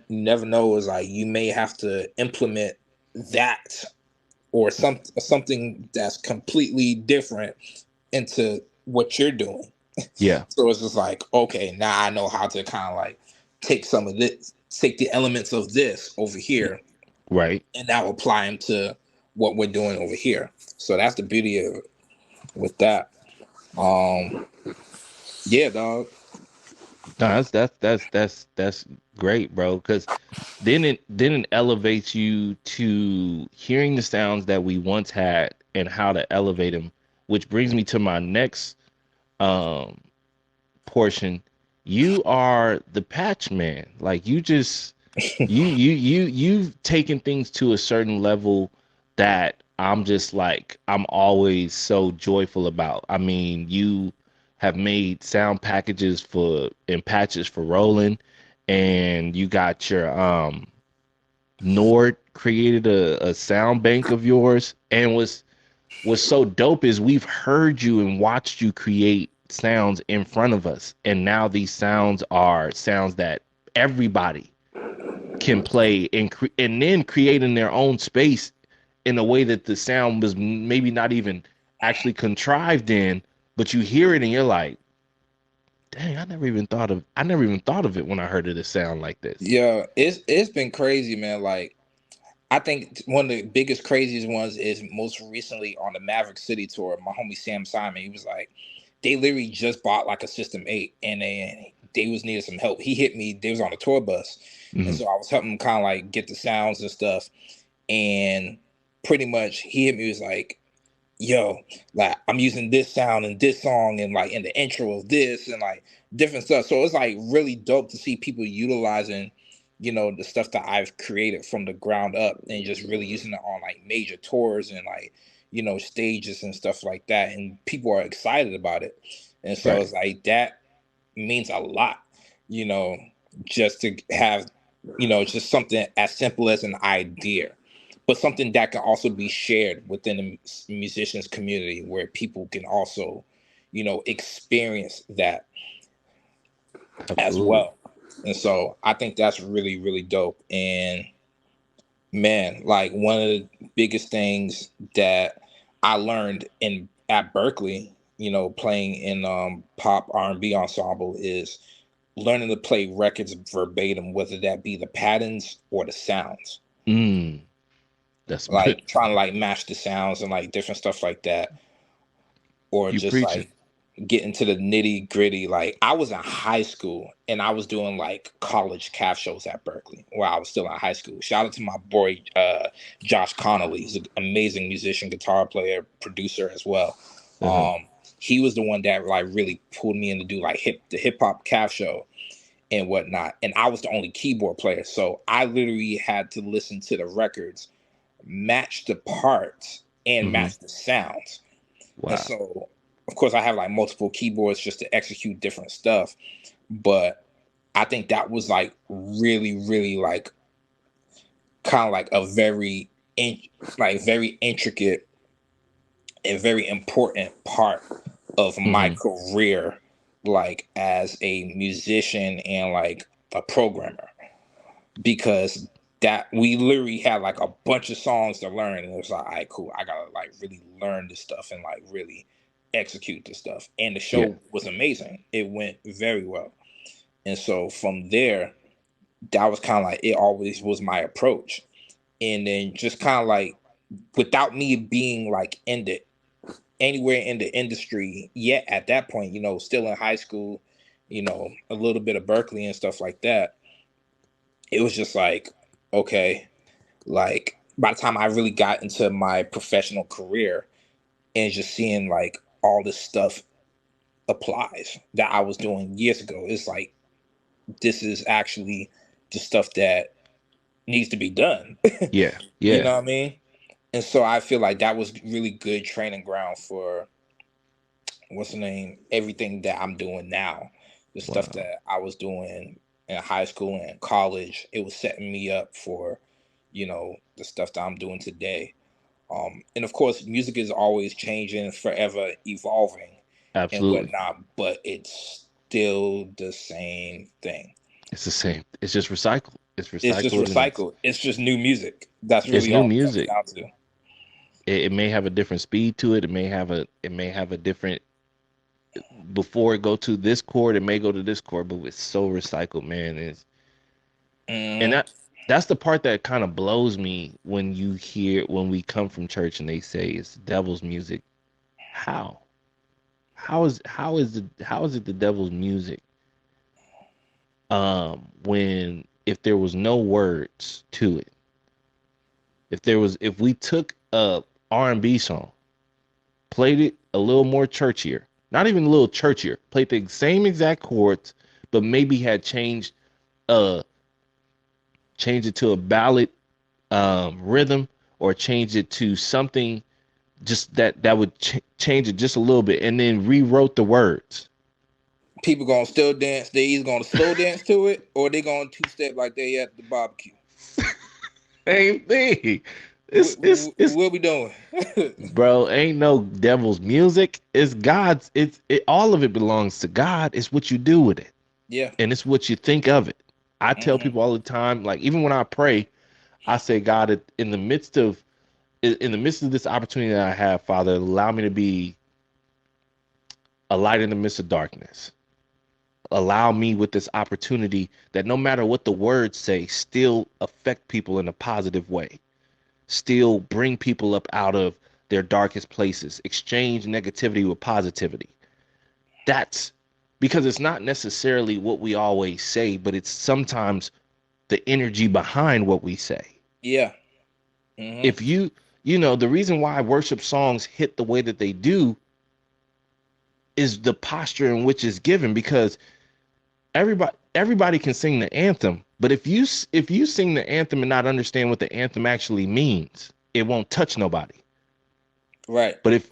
Speaker 2: never know is like you may have to implement that or something that's completely different into what you're doing.
Speaker 1: Yeah.
Speaker 2: So it's just like, okay, now I know how to kind of like take some of this, take the elements of this over here,
Speaker 1: Right.
Speaker 2: and now apply them to what we're doing over here. So that's the beauty of it with that. Um, yeah, dog.
Speaker 1: No, that's great, bro. Because then it elevates you to hearing the sounds that we once had and how to elevate them. Which brings me to my next um portion you are the patch man. Like you just you've taken things to a certain level that I'm just like I'm always so joyful about. I mean, you have made sound packages for and patches for Roland, and you got your Nord created a sound bank of yours, and what's so dope is we've heard you and watched you create sounds in front of us, and now these sounds are sounds that everybody can play and then create in their own space in a way that the sound was maybe not even actually contrived in, but you hear it and you're like, dang, I never even thought of it when I heard it sound like this.
Speaker 2: Yeah, it's been crazy, man. Like I think one of the biggest craziest ones is most recently on the Maverick City tour. My homie Sam Simon, he was like, they literally just bought like a System 8 and they was needed some help. He hit me, they was on a tour bus. And
Speaker 1: Mhm.
Speaker 2: so I was helping him kind of like get the sounds and stuff. And pretty much he hit me, was like, yo, like I'm using this sound in this song and like in the intro of this and like different stuff. So it's like really dope to see people utilizing, the stuff that I've created from the ground up and just really using it on like major tours and like, stages and stuff like that. And people are excited about it. And so
Speaker 1: Right.
Speaker 2: it's like that means a lot, you know, just to have, just something as simple as an idea, but something that can also be shared within the musicians community where people can also, experience that as
Speaker 1: Absolutely.
Speaker 2: well. And so I think that's really, really dope. And man, like one of the biggest things that I learned in at Berkeley, playing in pop R&B ensemble is learning to play records verbatim, whether that be the patterns or the sounds.
Speaker 1: Mm, that's
Speaker 2: Like trying to like match the sounds and like different stuff like that, or
Speaker 1: you
Speaker 2: just
Speaker 1: preaching.
Speaker 2: like get into the nitty gritty. Like I was in high school and I was doing like college calf shows at Berkeley while I was still in high school. Shout out to my boy Josh Connolly. He's an amazing musician, guitar player, producer as well.
Speaker 1: Uh-huh.
Speaker 2: He was the one that like really pulled me in to do like the hip hop calf show and whatnot. And I was the only keyboard player. So I literally had to listen to the records, match the parts, and
Speaker 1: Hmm.
Speaker 2: match the sounds. And
Speaker 1: Wow.
Speaker 2: so, of course, I have like multiple keyboards just to execute different stuff. But I think that was like really, really like kind of like a very intricate and very important part of my
Speaker 1: Hmm.
Speaker 2: career, like as a musician and like a programmer, because that we literally had like a bunch of songs to learn, and it was like, all right, cool, I gotta like really learn this stuff and like really execute this stuff. And the
Speaker 1: Yeah.
Speaker 2: show was amazing, it went very well. And so from there, that was kind of like it always was my approach. And then just kind of like without me being like in the anywhere in the industry yet at that point, still in high school, a little bit of Berkeley and stuff like that, it was just like, okay, like by the time I really got into my professional career and just seeing like all this stuff applies that I was doing years ago, it's like this is actually the stuff that needs to be done.
Speaker 1: Yeah.
Speaker 2: You
Speaker 1: Yeah.
Speaker 2: know what I mean? And so I feel like that was really good training ground for what's the name, everything that I'm doing now. The stuff
Speaker 1: Wow.
Speaker 2: that I was doing in high school and college, it was setting me up for, the stuff that I'm doing today. And of course, music is always changing, forever evolving and
Speaker 1: Absolutely.
Speaker 2: whatnot, but it's still the same thing.
Speaker 1: It's the same. It's just recycled. It's
Speaker 2: It's just
Speaker 1: recycled and
Speaker 2: recycled. It's just new music. That's
Speaker 1: it's
Speaker 2: really
Speaker 1: new
Speaker 2: all it comes
Speaker 1: music.
Speaker 2: down to.
Speaker 1: It may have a different speed to it. It may have a different before it go to this chord, it may go to this chord, but it's so recycled, man. Is and
Speaker 2: Hmm.
Speaker 1: that's the part that kind of blows me when you hear when we come from church and they say it's devil's music. How? How is it the devil's music? When if there was no words to it, if we took a R&B song, played it a little more churchier, not even a little churchier, played the same exact chords, but maybe had uh changed it to a ballad rhythm, or change it to something just that would change it just a little bit, and then rewrote the words.
Speaker 2: People gonna still dance. They either gonna slow dance to it, or they gonna two-step like they at the barbecue.
Speaker 1: Same thing.
Speaker 2: What,
Speaker 1: It's
Speaker 2: what we doing?
Speaker 1: bro, ain't no devil's music. It's God's. All of it belongs to God. It's what you do with it,
Speaker 2: Yeah.
Speaker 1: and it's what you think of it. I tell
Speaker 2: Mm-hmm.
Speaker 1: people all the time, like even when I pray, I say, God, in the midst of this opportunity that I have, Father, allow me to be a light in the midst of darkness. Allow me with this opportunity that no matter what the words say, still affect people in a positive way, still bring people up out of their darkest places, exchange negativity with positivity. That's because it's not necessarily what we always say, but it's sometimes the energy behind what we say.
Speaker 2: Yeah. Mm-hmm.
Speaker 1: If the reason why worship songs hit the way that they do is the posture in which it's given, because everybody can sing the anthem, but if you sing the anthem and not understand what the anthem actually means, it won't touch nobody.
Speaker 2: Right.
Speaker 1: But if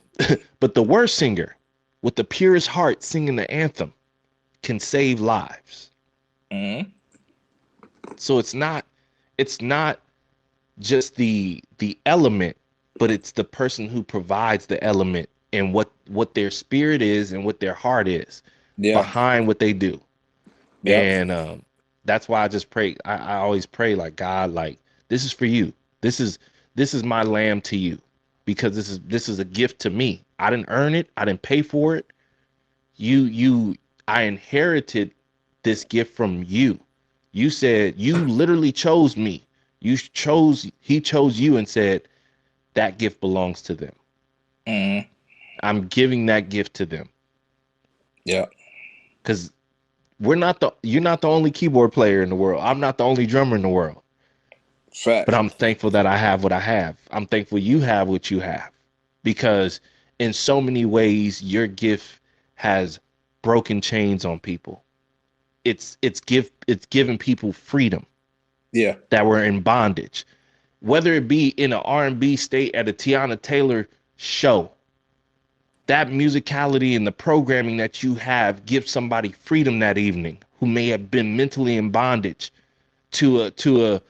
Speaker 1: but the worst singer with the purest heart singing the anthem can save lives.
Speaker 2: Mm-hmm.
Speaker 1: So it's not just the element, but it's the person who provides the element, and what their spirit is and what their heart is
Speaker 2: Yeah.
Speaker 1: behind what they do.
Speaker 2: Yep.
Speaker 1: And that's why I just pray. I always pray, like, God, like, this is for you. This is my lamb to you, because this is a gift to me. I didn't earn it. I didn't pay for it. I inherited this gift from you. You said you literally chose me. He chose you and said that gift belongs to them.
Speaker 2: Mm-hmm.
Speaker 1: I'm giving that gift to them,
Speaker 2: Yeah.
Speaker 1: because you're not the only keyboard player in the world. I'm not the only drummer in the world. But
Speaker 2: Facts.
Speaker 1: I'm thankful that I have what I have. I'm thankful you have what you have, because in so many ways your gift has broken chains on people. It's given people freedom
Speaker 2: Yeah.
Speaker 1: that were in bondage, whether it be in an R&B state at a Tiana Taylor show. That musicality and the programming that you have gives somebody freedom that evening, who may have been mentally in bondage to a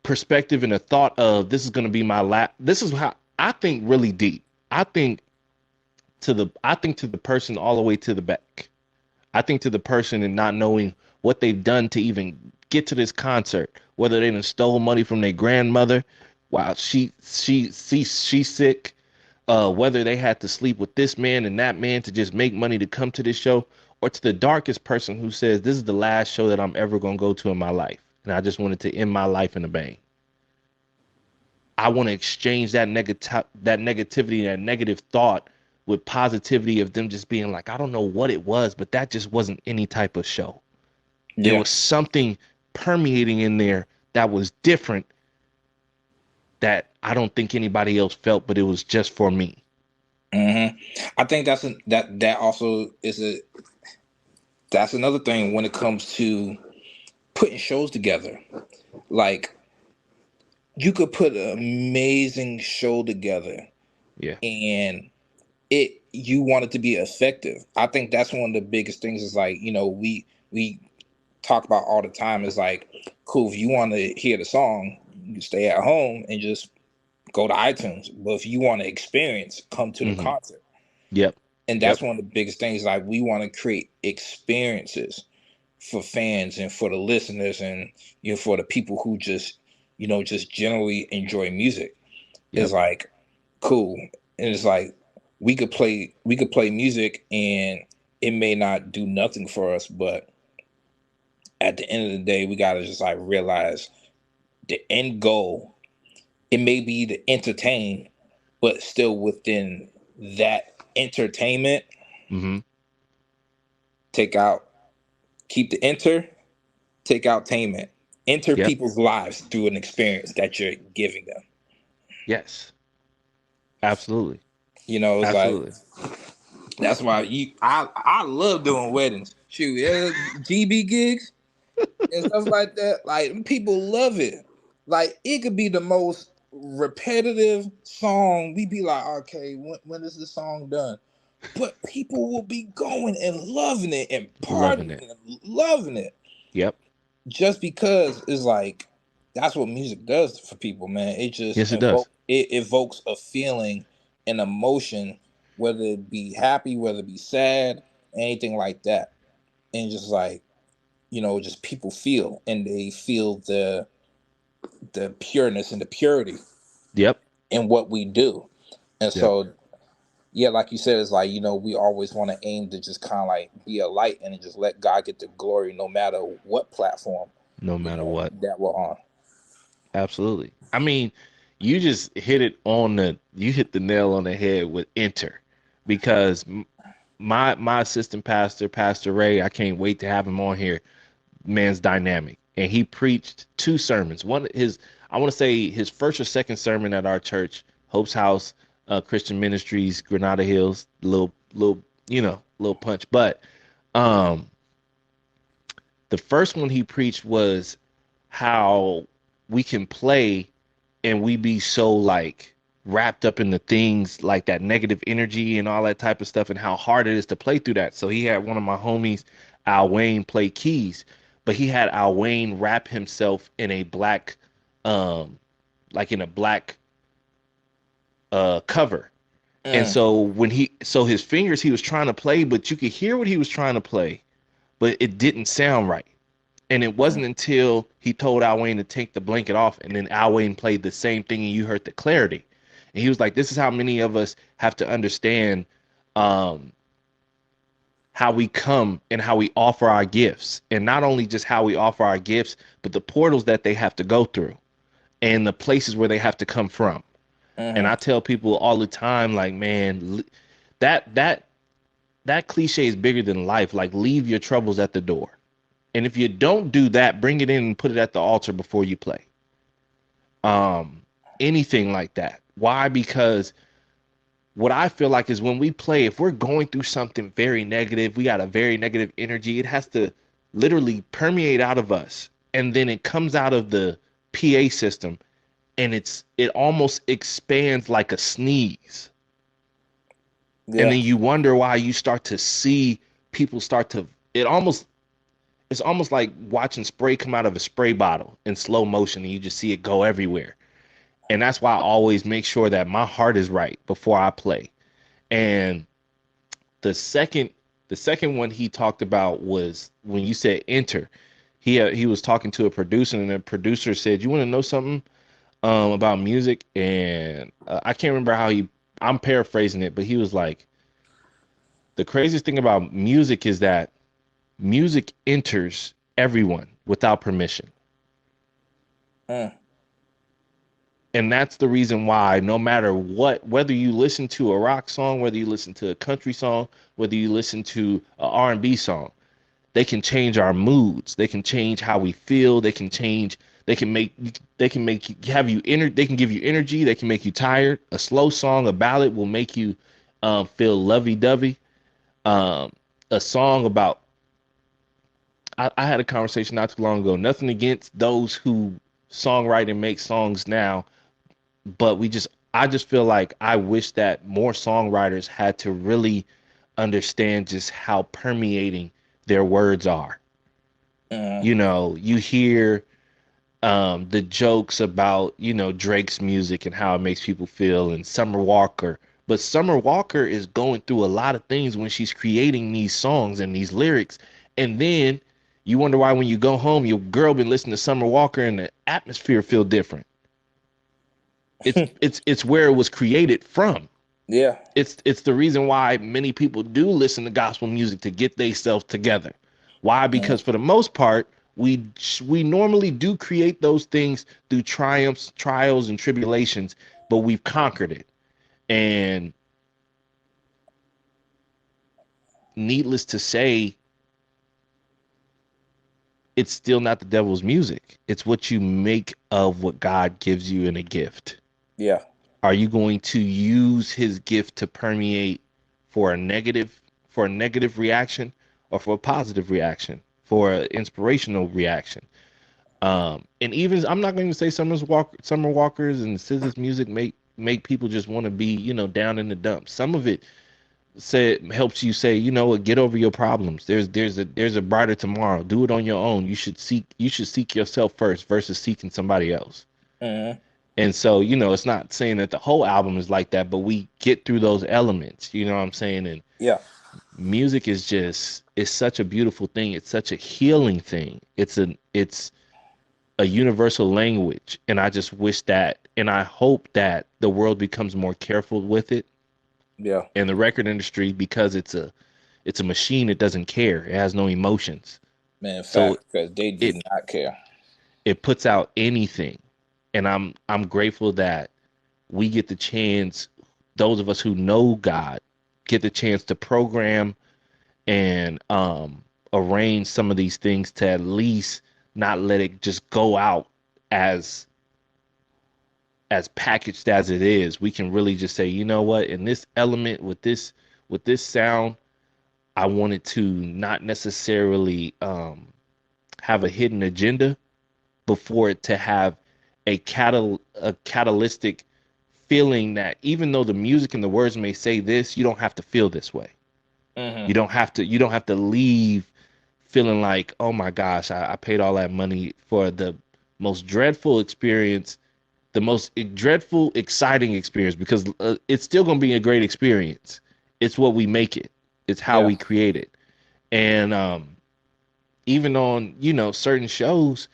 Speaker 1: perspective and a thought of, this is going to be my lap. This is how I think, really deep. I think to the person all the way to the back. I think to the person and not knowing what they've done to even get to this concert, whether they done stole money from their grandmother while she's sick, whether they had to sleep with this man and that man to just make money to come to this show, or to the darkest person who says, this is the last show that I'm ever going to go to in my life, and I just wanted to end my life in a bang. I want to exchange that negativity, that negative thought, with positivity of them just being like, I don't know what it was, but that just wasn't any type of show. There
Speaker 2: Yeah.
Speaker 1: was something permeating in there that was different, that I don't think anybody else felt, but it was just for me.
Speaker 2: Mm-hmm. I think that also is that's another thing when it comes to putting shows together. Like, you could put an amazing show together,
Speaker 1: Yeah.
Speaker 2: and you want it to be effective. I think that's one of the biggest things, is like, we talk about all the time, is like, cool, if you want to hear the song, you can stay at home and just go to iTunes. But if you want to experience, come to the
Speaker 1: Mm-hmm.
Speaker 2: concert.
Speaker 1: Yep.
Speaker 2: And
Speaker 1: Yep.
Speaker 2: that's one of the biggest things. Like, we want to create experiences for fans and for the listeners, and for the people who just generally enjoy music. It's
Speaker 1: Yep.
Speaker 2: like, cool. And it's like, we could play music, and it may not do nothing for us, but at the end of the day, we gotta just like realize the end goal. It may be to entertain, but still within that entertainment,
Speaker 1: Mm-hmm.
Speaker 2: take out keep the take out tainment. Enter
Speaker 1: Yep.
Speaker 2: people's lives through an experience that you're giving them.
Speaker 1: Yes. Absolutely.
Speaker 2: It's like,
Speaker 1: Absolutely.
Speaker 2: that's why I love doing weddings. Shoot, GB gigs and stuff like that. Like people love it. Like it could be the most repetitive song. We be like, okay, when is the song done? But people will be going and loving it and
Speaker 1: Loving
Speaker 2: partying
Speaker 1: it.
Speaker 2: and loving it
Speaker 1: Yep.
Speaker 2: just because it's like that's what music does for people, man. It just
Speaker 1: Yes, it does.
Speaker 2: evokes a feeling, an emotion, whether it be happy, whether it be sad, anything like that, and just like just people feel and they feel the pureness and the purity
Speaker 1: Yep.
Speaker 2: in what we do, and
Speaker 1: Yep.
Speaker 2: so yeah, like you said, it's like we always want to aim to just kind of like be a light and just let God get the glory, no matter what platform
Speaker 1: No matter what.
Speaker 2: that we're on.
Speaker 1: Absolutely. I mean, you just you hit the nail on the head with enter, because my assistant pastor, Pastor Ray, I can't wait to have him on here. Man's dynamic, and he preached two sermons. I want to say his first or second sermon at our church, Hope's House Christian Ministries, Granada Hills. Little punch, but um, the first one he preached was how we can play and we be so like wrapped up in the things like that negative energy and all that type of stuff, and how hard it is to play through that. So he had one of my homies, Al Wayne, play keys, but he had Al Wayne wrap himself in a black like in a black cover. And so his fingers, he was trying to play, but you could hear what he was trying to play, but it didn't sound right. And it wasn't until he told Al Wayne to take the blanket off, and then Al Wayne played the same thing, and you heard the clarity. And he was like, this is how many of us have to understand how we come and how we offer our gifts. And not only just how we offer our gifts, but the portals that they have to go through and the places where they have to come from. And I tell people all the time, like, man, that cliche is bigger than life. Like, leave your troubles at the door. And if you don't do that, bring it in and put it at the altar before you play. Anything like that. Why? Because what I feel like is when we play, if we're going through something very negative, we got a very negative energy, it has to literally permeate out of us. And then it comes out of the PA system, and it almost expands like a sneeze. Yeah. And then you wonder why you start to see people it's almost like watching spray come out of a spray bottle in slow motion, and you just see it go everywhere. And that's why I always make sure that my heart is right before I play. And the second one he talked about was when you said enter. He was talking to a producer, and the producer said, "You want to know something about music?" And I can't remember I'm paraphrasing it, but he was like, the craziest thing about music is that music enters everyone without permission. And that's the reason why no matter what, whether you listen to a rock song, whether you listen to a country song, whether you listen to an R&B song, they can change our moods. They can change how we feel. They can give you energy. They can make you tired. A slow song, a ballad will make you feel lovey-dovey. A song about, I had a conversation not too long ago, nothing against those who songwrite and make songs now, but I just feel like I wish that more songwriters had to really understand just how permeating their words are. You hear the jokes about, Drake's music and how it makes people feel, and Summer Walker. But Summer Walker is going through a lot of things when she's creating these songs and these lyrics. And then you wonder why when you go home, your girl been listening to Summer Walker and the atmosphere feel different. It's where it was created from.
Speaker 2: Yeah.
Speaker 1: It's the reason why many people do listen to gospel music to get themselves together. Why? Because for the most part, we normally do create those things through triumphs, trials, and tribulations, but we've conquered it. And needless to say, it's still not the devil's music. It's what you make of what God gives you in a gift.
Speaker 2: Yeah.
Speaker 1: Are you going to use his gift to permeate for a negative reaction? or for a positive reaction, for an inspirational reaction. And even I'm not going to say Summer Walker's and SZA's music make people just want to be, down in the dumps. Some of it helps you say, get over your problems. There's a brighter tomorrow. Do it on your own. You should seek yourself first versus seeking somebody else.
Speaker 2: Mhm.
Speaker 1: And so, it's not saying that the whole album is like that, but we get through those elements, you know what I'm saying? And
Speaker 2: Yeah.
Speaker 1: music is such a beautiful thing. It's such a healing thing. It's a universal language. And I just wish that, and I hope that the world becomes more careful with it.
Speaker 2: Yeah.
Speaker 1: And the record industry, because it's a machine, it doesn't care. It has no emotions.
Speaker 2: Man,
Speaker 1: So
Speaker 2: fact, because they do
Speaker 1: it
Speaker 2: not care.
Speaker 1: it puts out anything. And I'm grateful that we get the chance, those of us who know God, get the chance to program and arrange some of these things to at least not let it just go out as packaged as it is. We can really just say, you know what, in this element with this sound, I wanted to not necessarily have a hidden agenda, but for it to have a catalytic feeling that even though the music and the words may say this, you don't have to feel this way.
Speaker 2: Hmm.
Speaker 1: You don't have to leave feeling like, oh my gosh, I paid all that money for the most dreadful experience, the most dreadful, exciting experience, because it's still going to be a great experience. It's what we make it. It's how
Speaker 2: Yeah.
Speaker 1: we create it. And even on, certain shows,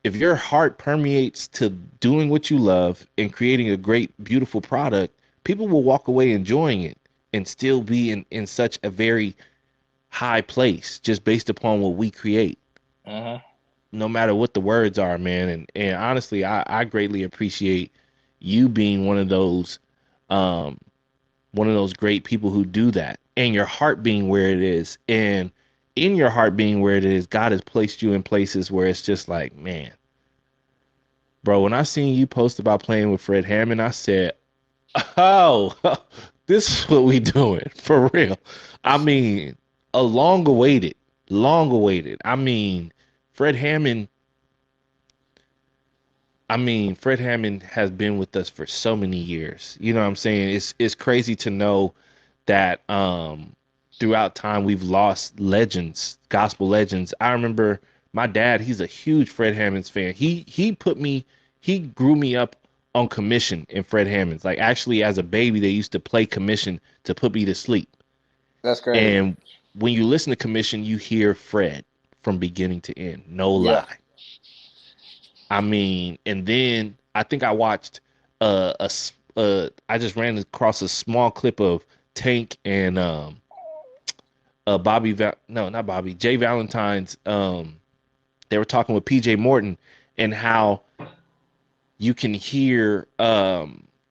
Speaker 1: if your heart permeates to doing what you love and creating a great, beautiful product, people will walk away enjoying it and still be in such a very high place just based upon what we create,
Speaker 2: Hmm.
Speaker 1: no matter what the words are, man. And honestly, I greatly appreciate you being um, one of those great people who do that, and your heart being where it is. And in your heart being where it is, God has placed you in places where it's just like, man, bro, when I seen you post about playing with Fred Hammond, I said, oh, this is what we doing for real. I mean, a long awaited. Fred Hammond. Fred Hammond has been with us for so many years. You know what I'm saying? It's crazy to know that throughout time we've lost legends, gospel legends. I remember my dad, he's a huge Fred Hammonds fan. He grew me up on commission in Fred Hammonds. Like actually as a baby, they used to play commission to put me to sleep.
Speaker 2: That's crazy.
Speaker 1: And when you listen to commission, you hear Fred from beginning to end. No
Speaker 2: Yeah.
Speaker 1: lie. And then I think I watched I just ran across a small clip of Tank and no, not Bobby, Jay Valentine's they were talking with PJ Morton and how you can hear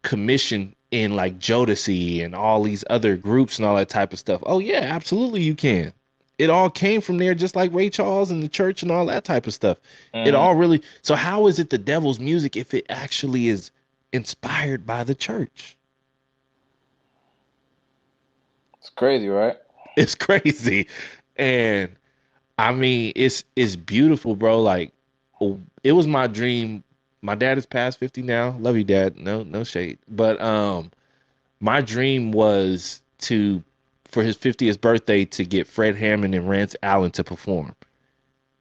Speaker 1: commission in like Jodeci and all these other groups and all that type of stuff. Oh yeah, absolutely you can. It all came from there, just like Ray Charles and the church and all that type of stuff. It
Speaker 2: Hmm.
Speaker 1: all really, so how is it the devil's music if it actually is inspired by the church?
Speaker 2: It's crazy, right?
Speaker 1: It's crazy. And it's beautiful, bro. Like it was my dream. My dad is past 50 now. Love you, Dad. No shade. But my dream was to for his 50th birthday to get Fred Hammond and Rance Allen to perform.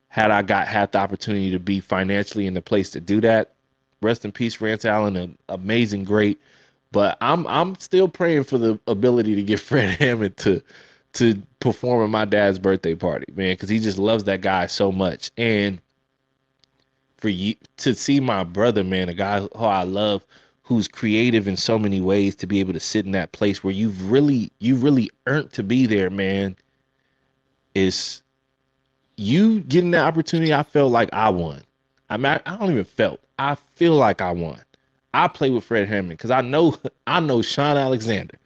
Speaker 1: Had the opportunity to be financially in the place to do that, rest in peace, Rance Allen, an amazing, great. But I'm still praying for the ability to get Fred Hammond to perform at my dad's birthday party, man, because he just loves that guy so much. And for you to see my brother, man, a guy who I love, who's creative in so many ways, to be able to sit in that place where you really earned to be there, man, is you getting that opportunity. I felt like I won. I don't even felt. I feel like I won. I play with Fred Hammond because I know I know Sean Alexander.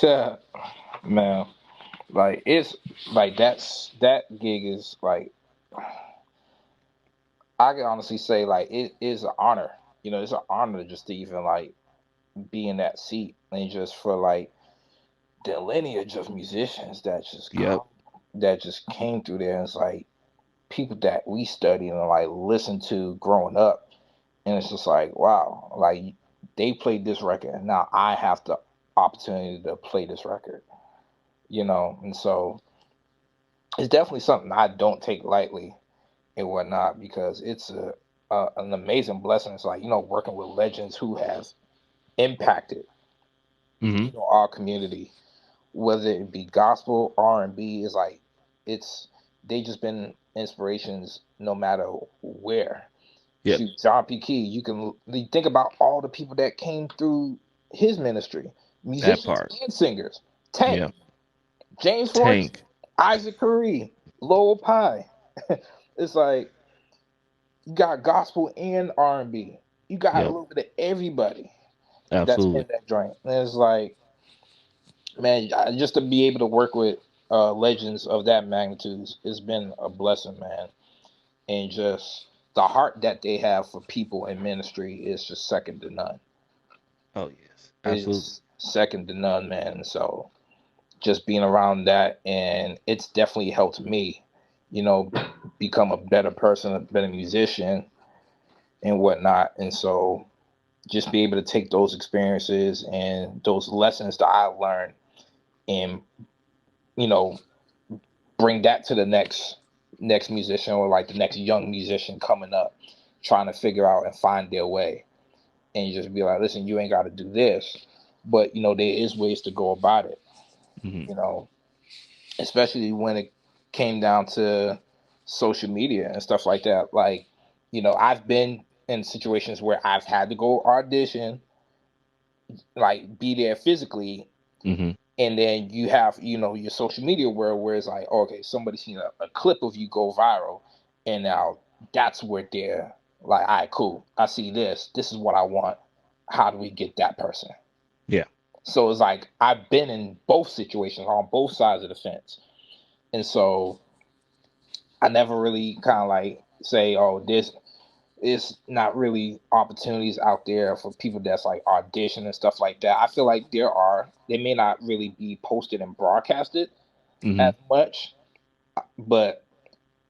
Speaker 2: Yeah. Man, like it's like that gig is like I can honestly say like it is an honor. You know, it's an honor just to even like be in that seat and just for like the lineage of musicians that just
Speaker 1: Yep.
Speaker 2: come. that just came through there. And it's like people that we studied and like listened to growing up. And it's just like, wow, like they played this record and now I have the opportunity to play this record, you know? And so it's definitely something I don't take lightly and whatnot, because it's an amazing blessing. It's like, you know, working with legends who have impacted,
Speaker 1: Mm-hmm.
Speaker 2: you know, our community, whether it be gospel, R&B, is like, it's, they just been inspirations no matter where.
Speaker 1: Yep.
Speaker 2: Shoot, John P. Key, you think about all the people that came through his ministry,
Speaker 1: That
Speaker 2: musicians
Speaker 1: part.
Speaker 2: and singers. Tank,
Speaker 1: Yep.
Speaker 2: James Forrest,
Speaker 1: Tank.
Speaker 2: Isaac Curry, Lowell Pie. It's like you got gospel and R&B. You got a
Speaker 1: Yep.
Speaker 2: little bit of everybody that's in
Speaker 1: Absolutely.
Speaker 2: that joint. And it's like, man, just to be able to work with legends of that magnitude has been a blessing, man. And just the heart that they have for people in ministry is just second to none.
Speaker 1: Oh yes. Absolutely.
Speaker 2: It's second to none, man. So just being around that, and it's definitely helped me, you know, become a better person, a better musician, and whatnot. And so just be able to take those experiences and those lessons that I learned and, you know, bring that to the next musician, or like the next young musician coming up, trying to figure out and find their way. And you just be like, listen, you ain't got to do this, but you know, there is ways to go about it,
Speaker 1: Mm-hmm.
Speaker 2: you know, especially when it came down to social media and stuff like that. Like, you know, I've been in situations where I've had to go audition, like be there physically,
Speaker 1: Mm-hmm.
Speaker 2: and then you have, you know, your social media world where it's like, okay, somebody's seen a clip of you go viral, and now that's where they're like, all right, cool, I see this is what I want, how do we get that person?
Speaker 1: Yeah.
Speaker 2: So it's like I've been in both situations on both sides of the fence. And so I never really kind of like say, oh, this is not really opportunities out there for people that's like audition and stuff like that. I feel like there are. They may not really be posted and broadcasted
Speaker 1: Mm-hmm.
Speaker 2: as much, but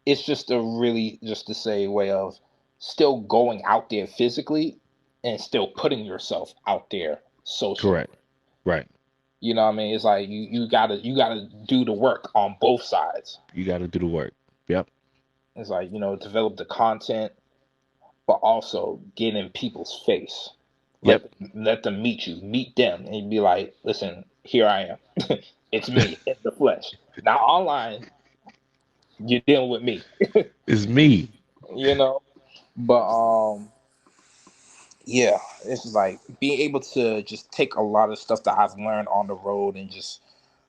Speaker 2: it's just a really, just to say, way of still going out there physically and still putting yourself out there socially.
Speaker 1: Correct. Right.
Speaker 2: You know what I mean? It's like you gotta do the work on both sides.
Speaker 1: You got to do the work. Yep.
Speaker 2: It's like, you know, develop the content, but also get in people's face.
Speaker 1: Yep.
Speaker 2: Let them meet you, meet them, and be like, listen, here I am. It's me in the flesh. Now online, you're dealing with me.
Speaker 1: It's me.
Speaker 2: You know? But yeah, it's like being able to just take a lot of stuff that I've learned on the road and just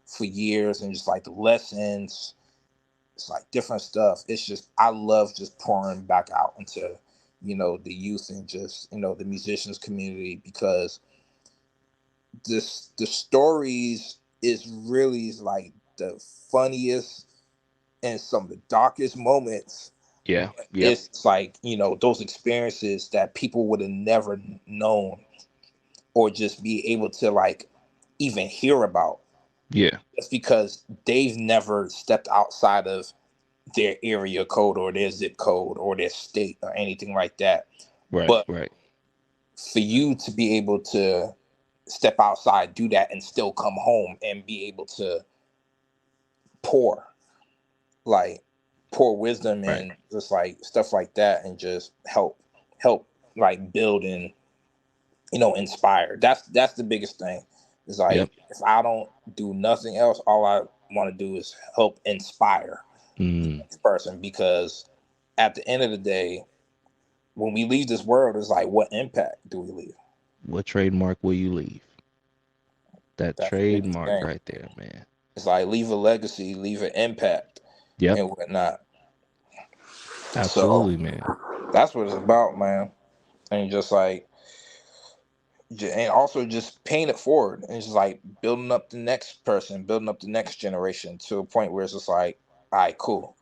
Speaker 2: for years, and just like the lessons, it's like different stuff. It's just, I love just pouring back out into, you know, the youth and just, you know, the musicians community, because the stories is really like the funniest and some of the darkest moments.
Speaker 1: Yeah. Yep.
Speaker 2: It's like, you know, those experiences that people would have never known or just be able to like even hear about.
Speaker 1: Yeah.
Speaker 2: It's because they've never stepped outside of their area code or their zip code or their state or anything like that.
Speaker 1: Right.
Speaker 2: But
Speaker 1: Right.
Speaker 2: for you to be able to step outside, do that, and still come home and be able to pour, like, pour wisdom
Speaker 1: Right.
Speaker 2: and just like stuff like that, and just help like build and, you know, inspire. That's the biggest thing. It's
Speaker 1: Yep.
Speaker 2: like, if I don't do nothing else, all I want to do is help inspire the
Speaker 1: Mm.
Speaker 2: next person, because at the end of the day, when we leave this world, it's like, what impact do we leave?
Speaker 1: What trademark will you leave? That
Speaker 2: That's the biggest
Speaker 1: trademark
Speaker 2: thing.
Speaker 1: right there, man.
Speaker 2: It's like, leave a legacy, leave an impact,
Speaker 1: Yep.
Speaker 2: and whatnot. So
Speaker 1: Absolutely, man.
Speaker 2: that's what it's about, man. And just like, and also just paying it forward, and just like building up the next person, building up the next generation to a point where it's just like, all right, cool.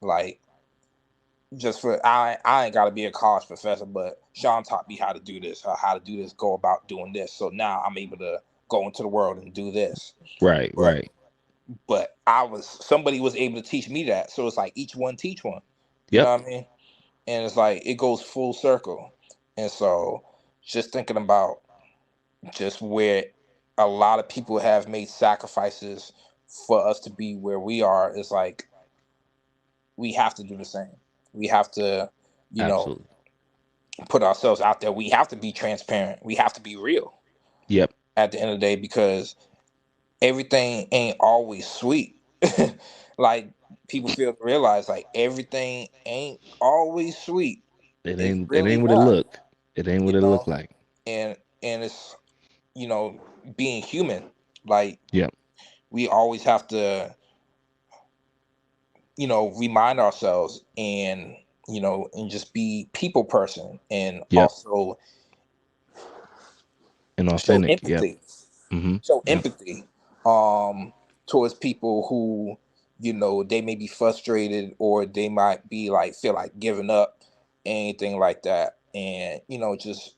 Speaker 2: Like, just for, I ain't got to be a college professor, but Sean taught me how to do this, how to do this, go about doing this. So now I'm able to go into the world and do this.
Speaker 1: Right.
Speaker 2: But
Speaker 1: Right.
Speaker 2: but somebody was able to teach me that. So it's like each one teach one. You know
Speaker 1: Yep.
Speaker 2: what I mean? And it's like it goes full circle. And so just thinking about just where a lot of people have made sacrifices for us to be where we are is like we have to do the same. We have to, you know,
Speaker 1: Absolutely.
Speaker 2: put ourselves out there. We have to be transparent. We have to be real
Speaker 1: Yep.
Speaker 2: at the end of the day because everything ain't always sweet. Like people feel to realize like everything ain't always sweet.
Speaker 1: It
Speaker 2: It's
Speaker 1: ain't it
Speaker 2: really
Speaker 1: ain't what it
Speaker 2: not,
Speaker 1: look. It ain't
Speaker 2: you
Speaker 1: what it look
Speaker 2: know.
Speaker 1: like.
Speaker 2: And it's, being human. Like
Speaker 1: Yep.
Speaker 2: we always have to, remind ourselves and just be people person and
Speaker 1: Yep.
Speaker 2: also
Speaker 1: And
Speaker 2: show
Speaker 1: authentic. Yep.
Speaker 2: empathy.
Speaker 1: Mm-hmm.
Speaker 2: Show
Speaker 1: Yep.
Speaker 2: empathy towards people who, they may be frustrated or they might be like feel like giving up, anything like that. And, just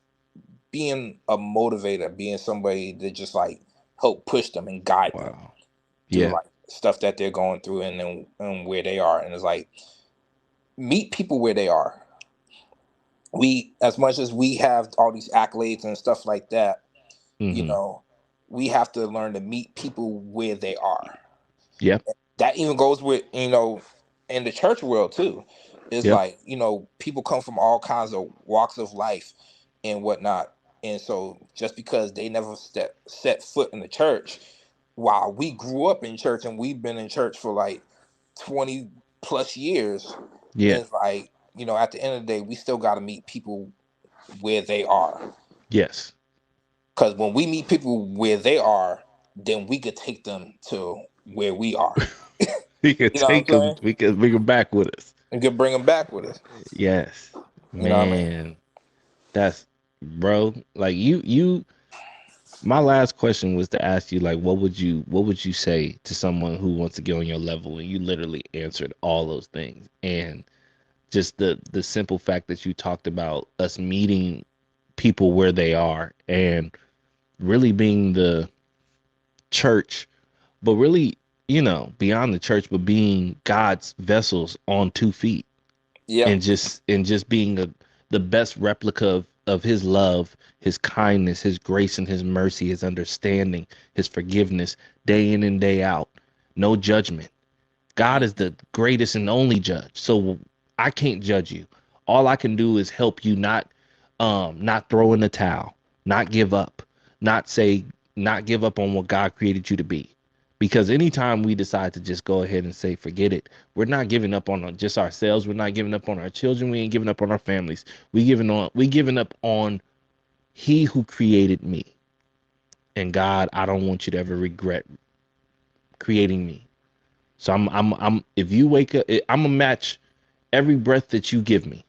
Speaker 2: being a motivator, being somebody that just like help push them and guide them
Speaker 1: Wow.
Speaker 2: through
Speaker 1: Yeah.
Speaker 2: like stuff that they're going through and where they are. And it's like meet people where they are. We, as much as we have all these accolades and stuff like that, you
Speaker 1: Mm-hmm.
Speaker 2: know, we have to learn to meet people where they are.
Speaker 1: Yep.
Speaker 2: That even goes with, in the church world too. It's
Speaker 1: Yep.
Speaker 2: like, people come from all kinds of walks of life and whatnot. And so just because they never set foot in the church, while we grew up in church and we've been in church for like 20 plus years,
Speaker 1: Yeah.
Speaker 2: it's like, at the end of the day, we still got to meet people where they are.
Speaker 1: Yes.
Speaker 2: Because when we meet people where they are, then we could take them to where we are.
Speaker 1: We could
Speaker 2: You know what I'm
Speaker 1: take them.
Speaker 2: saying?
Speaker 1: We could bring them back with us.
Speaker 2: And could bring them back with us.
Speaker 1: Yes.
Speaker 2: You know what I mean?
Speaker 1: Man. That's bro. Like you. My last question was to ask you, like, what would you say to someone who wants to get on your level? And you literally answered all those things. And just the simple fact that you talked about us meeting people where they are and really being the church, but really, beyond the church, but being God's vessels on 2 feet,
Speaker 2: Yep.
Speaker 1: and just being the best replica of his love, his kindness, his grace, and his mercy, his understanding, his forgiveness, day in and day out. No judgment. God is the greatest and only judge. So I can't judge you. All I can do is help you not throw in the towel, not give up, not say not give up on what God created you to be. Because anytime we decide to just go ahead and say forget it, we're not giving up on just ourselves. We're not giving up on our children. We ain't giving up on our families. We giving up on he who created me. And God, I don't want you to ever regret creating me. So I'm if you wake up, I'm gonna match every breath that you give me.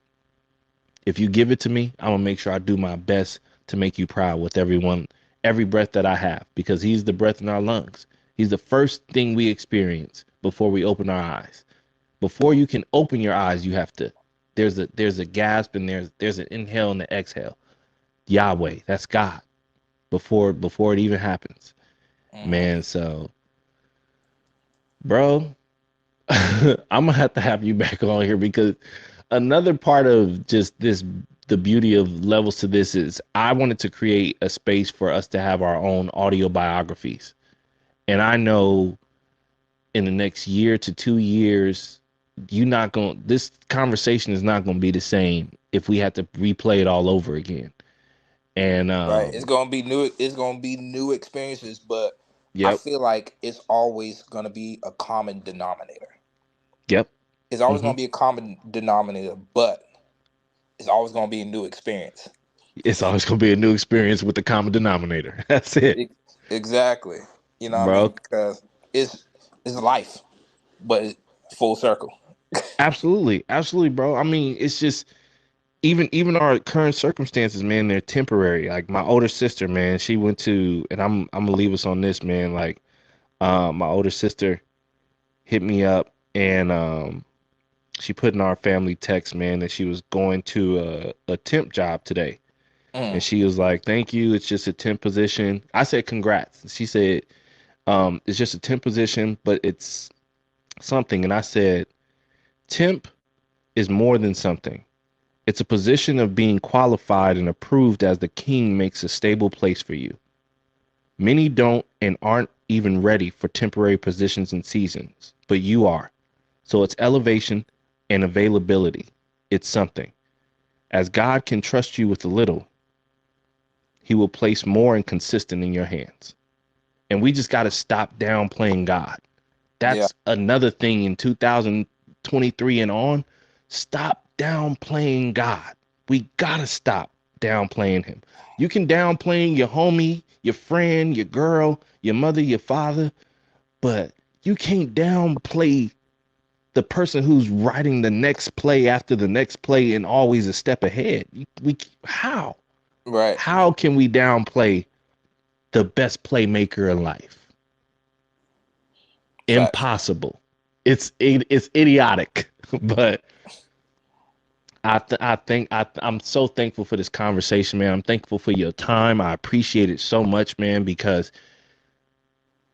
Speaker 1: If you give it to me, I'm gonna make sure I do my best to make you proud with every breath that I have, because he's the breath in our lungs. He's the first thing we experience before we open our eyes. Before you can open your eyes, you have to there's a gasp, and there's an inhale and an exhale. Yahweh, that's God. Before it even happens.
Speaker 2: Mm-hmm.
Speaker 1: Man, so bro, I'm gonna have to have you back on here, because another part of just this, the beauty of levels to this, is I wanted to create a space for us to have our own audio biographies. And I know in the next year to 2 years, this conversation is not gonna be the same if we had to replay it all over again. And
Speaker 2: Right. It's gonna be new. It's gonna be new experiences, but I
Speaker 1: yep,
Speaker 2: feel like it's always gonna be a common denominator.
Speaker 1: yep,
Speaker 2: It's always
Speaker 1: hmm
Speaker 2: gonna be a common denominator, but it's always gonna be a new experience.
Speaker 1: it's always gonna be a new experience with the common denominator. That's it,
Speaker 2: E- Exactly. You know what I mean?
Speaker 1: bro.
Speaker 2: Because it's life, but full circle.
Speaker 1: Absolutely, absolutely, bro. I mean, it's just even our current circumstances, man, they're temporary. Like my older sister, man, she went to, and I'm gonna leave us on this, man. Like, my older sister hit me up, and she put in our family text, man, that she was going to a temp job today, and
Speaker 2: Mm.
Speaker 1: she was like, "Thank you, it's just a temp position." I said, "Congrats." She said, It's just a temp position, but it's something. And I said, temp is more than something. It's a position of being qualified and approved as the king makes a stable place for you. Many don't and aren't even ready for temporary positions and seasons, but you are. So it's elevation and availability. It's something. As God can trust you with a little, he will place more and consistent in your hands. And we just got to stop downplaying God.
Speaker 2: Yeah.
Speaker 1: That's another thing in 2023 and on. Stop downplaying God. We got to stop downplaying him. You can downplay your homie, your friend, your girl, your mother, your father, but you can't downplay the person who's writing the next play after the next play and always a step ahead. How?
Speaker 2: Right.
Speaker 1: How can we downplay the best playmaker in life?
Speaker 2: Fact.
Speaker 1: Impossible. It's idiotic, but I'm so thankful for this conversation, man. I'm thankful for your time. I appreciate it so much, man, because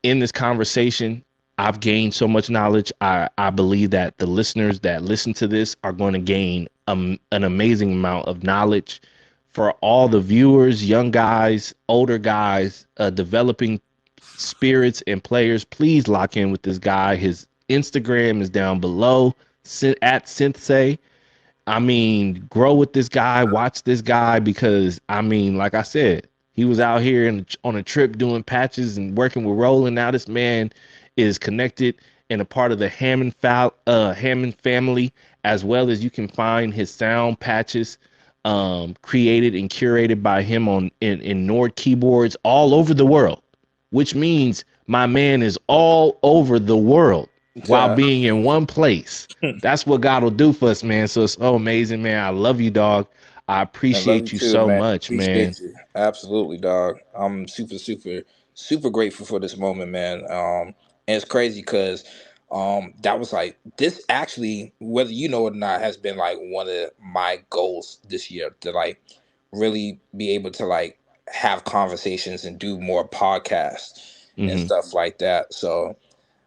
Speaker 1: in this conversation, I've gained so much knowledge. I believe that the listeners that listen to this are going to gain an amazing amount of knowledge. For all the viewers, young guys, older guys, developing spirits and players, please lock in with this guy. His Instagram is down below at Synthsei. I mean, grow with this guy, watch this guy, because I mean, like I said, he was out here on a trip doing patches and working with Roland. Now this man is connected and a part of the Hammond family, as well as you can find his sound patches created and curated by him in Nord keyboards all over the world, which means my man is all over the world while being in one place. That's what God will do for us, man. So it's so amazing, man. I love you, dog. I appreciate you so much, man.
Speaker 2: Appreciate you. Absolutely, dog. I'm super grateful for this moment, man. And it's crazy because that was like, this actually, whether you know it or not, has been like one of my goals this year, to like really be able to like have conversations and do more podcasts and stuff like that. So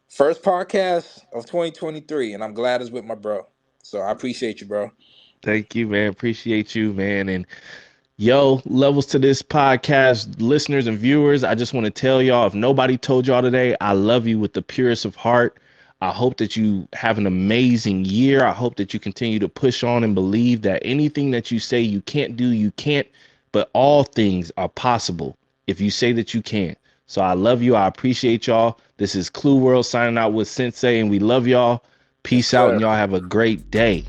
Speaker 2: first podcast of 2023, and I'm glad it's with my bro. So I appreciate you, bro.
Speaker 1: Thank you, man. Appreciate you, man. And yo, levels to this podcast, listeners and viewers, I just want to tell y'all, if nobody told y'all today, I love you with the purest of heart. I hope that you have an amazing year. I hope that you continue to push on and believe that anything that you say you can't do, you can't, but all things are possible if you say that you can. So I love you. I appreciate y'all. This is CLUEWORLD signing out with Synthsei, and we love y'all. Peace out, and y'all have a great day.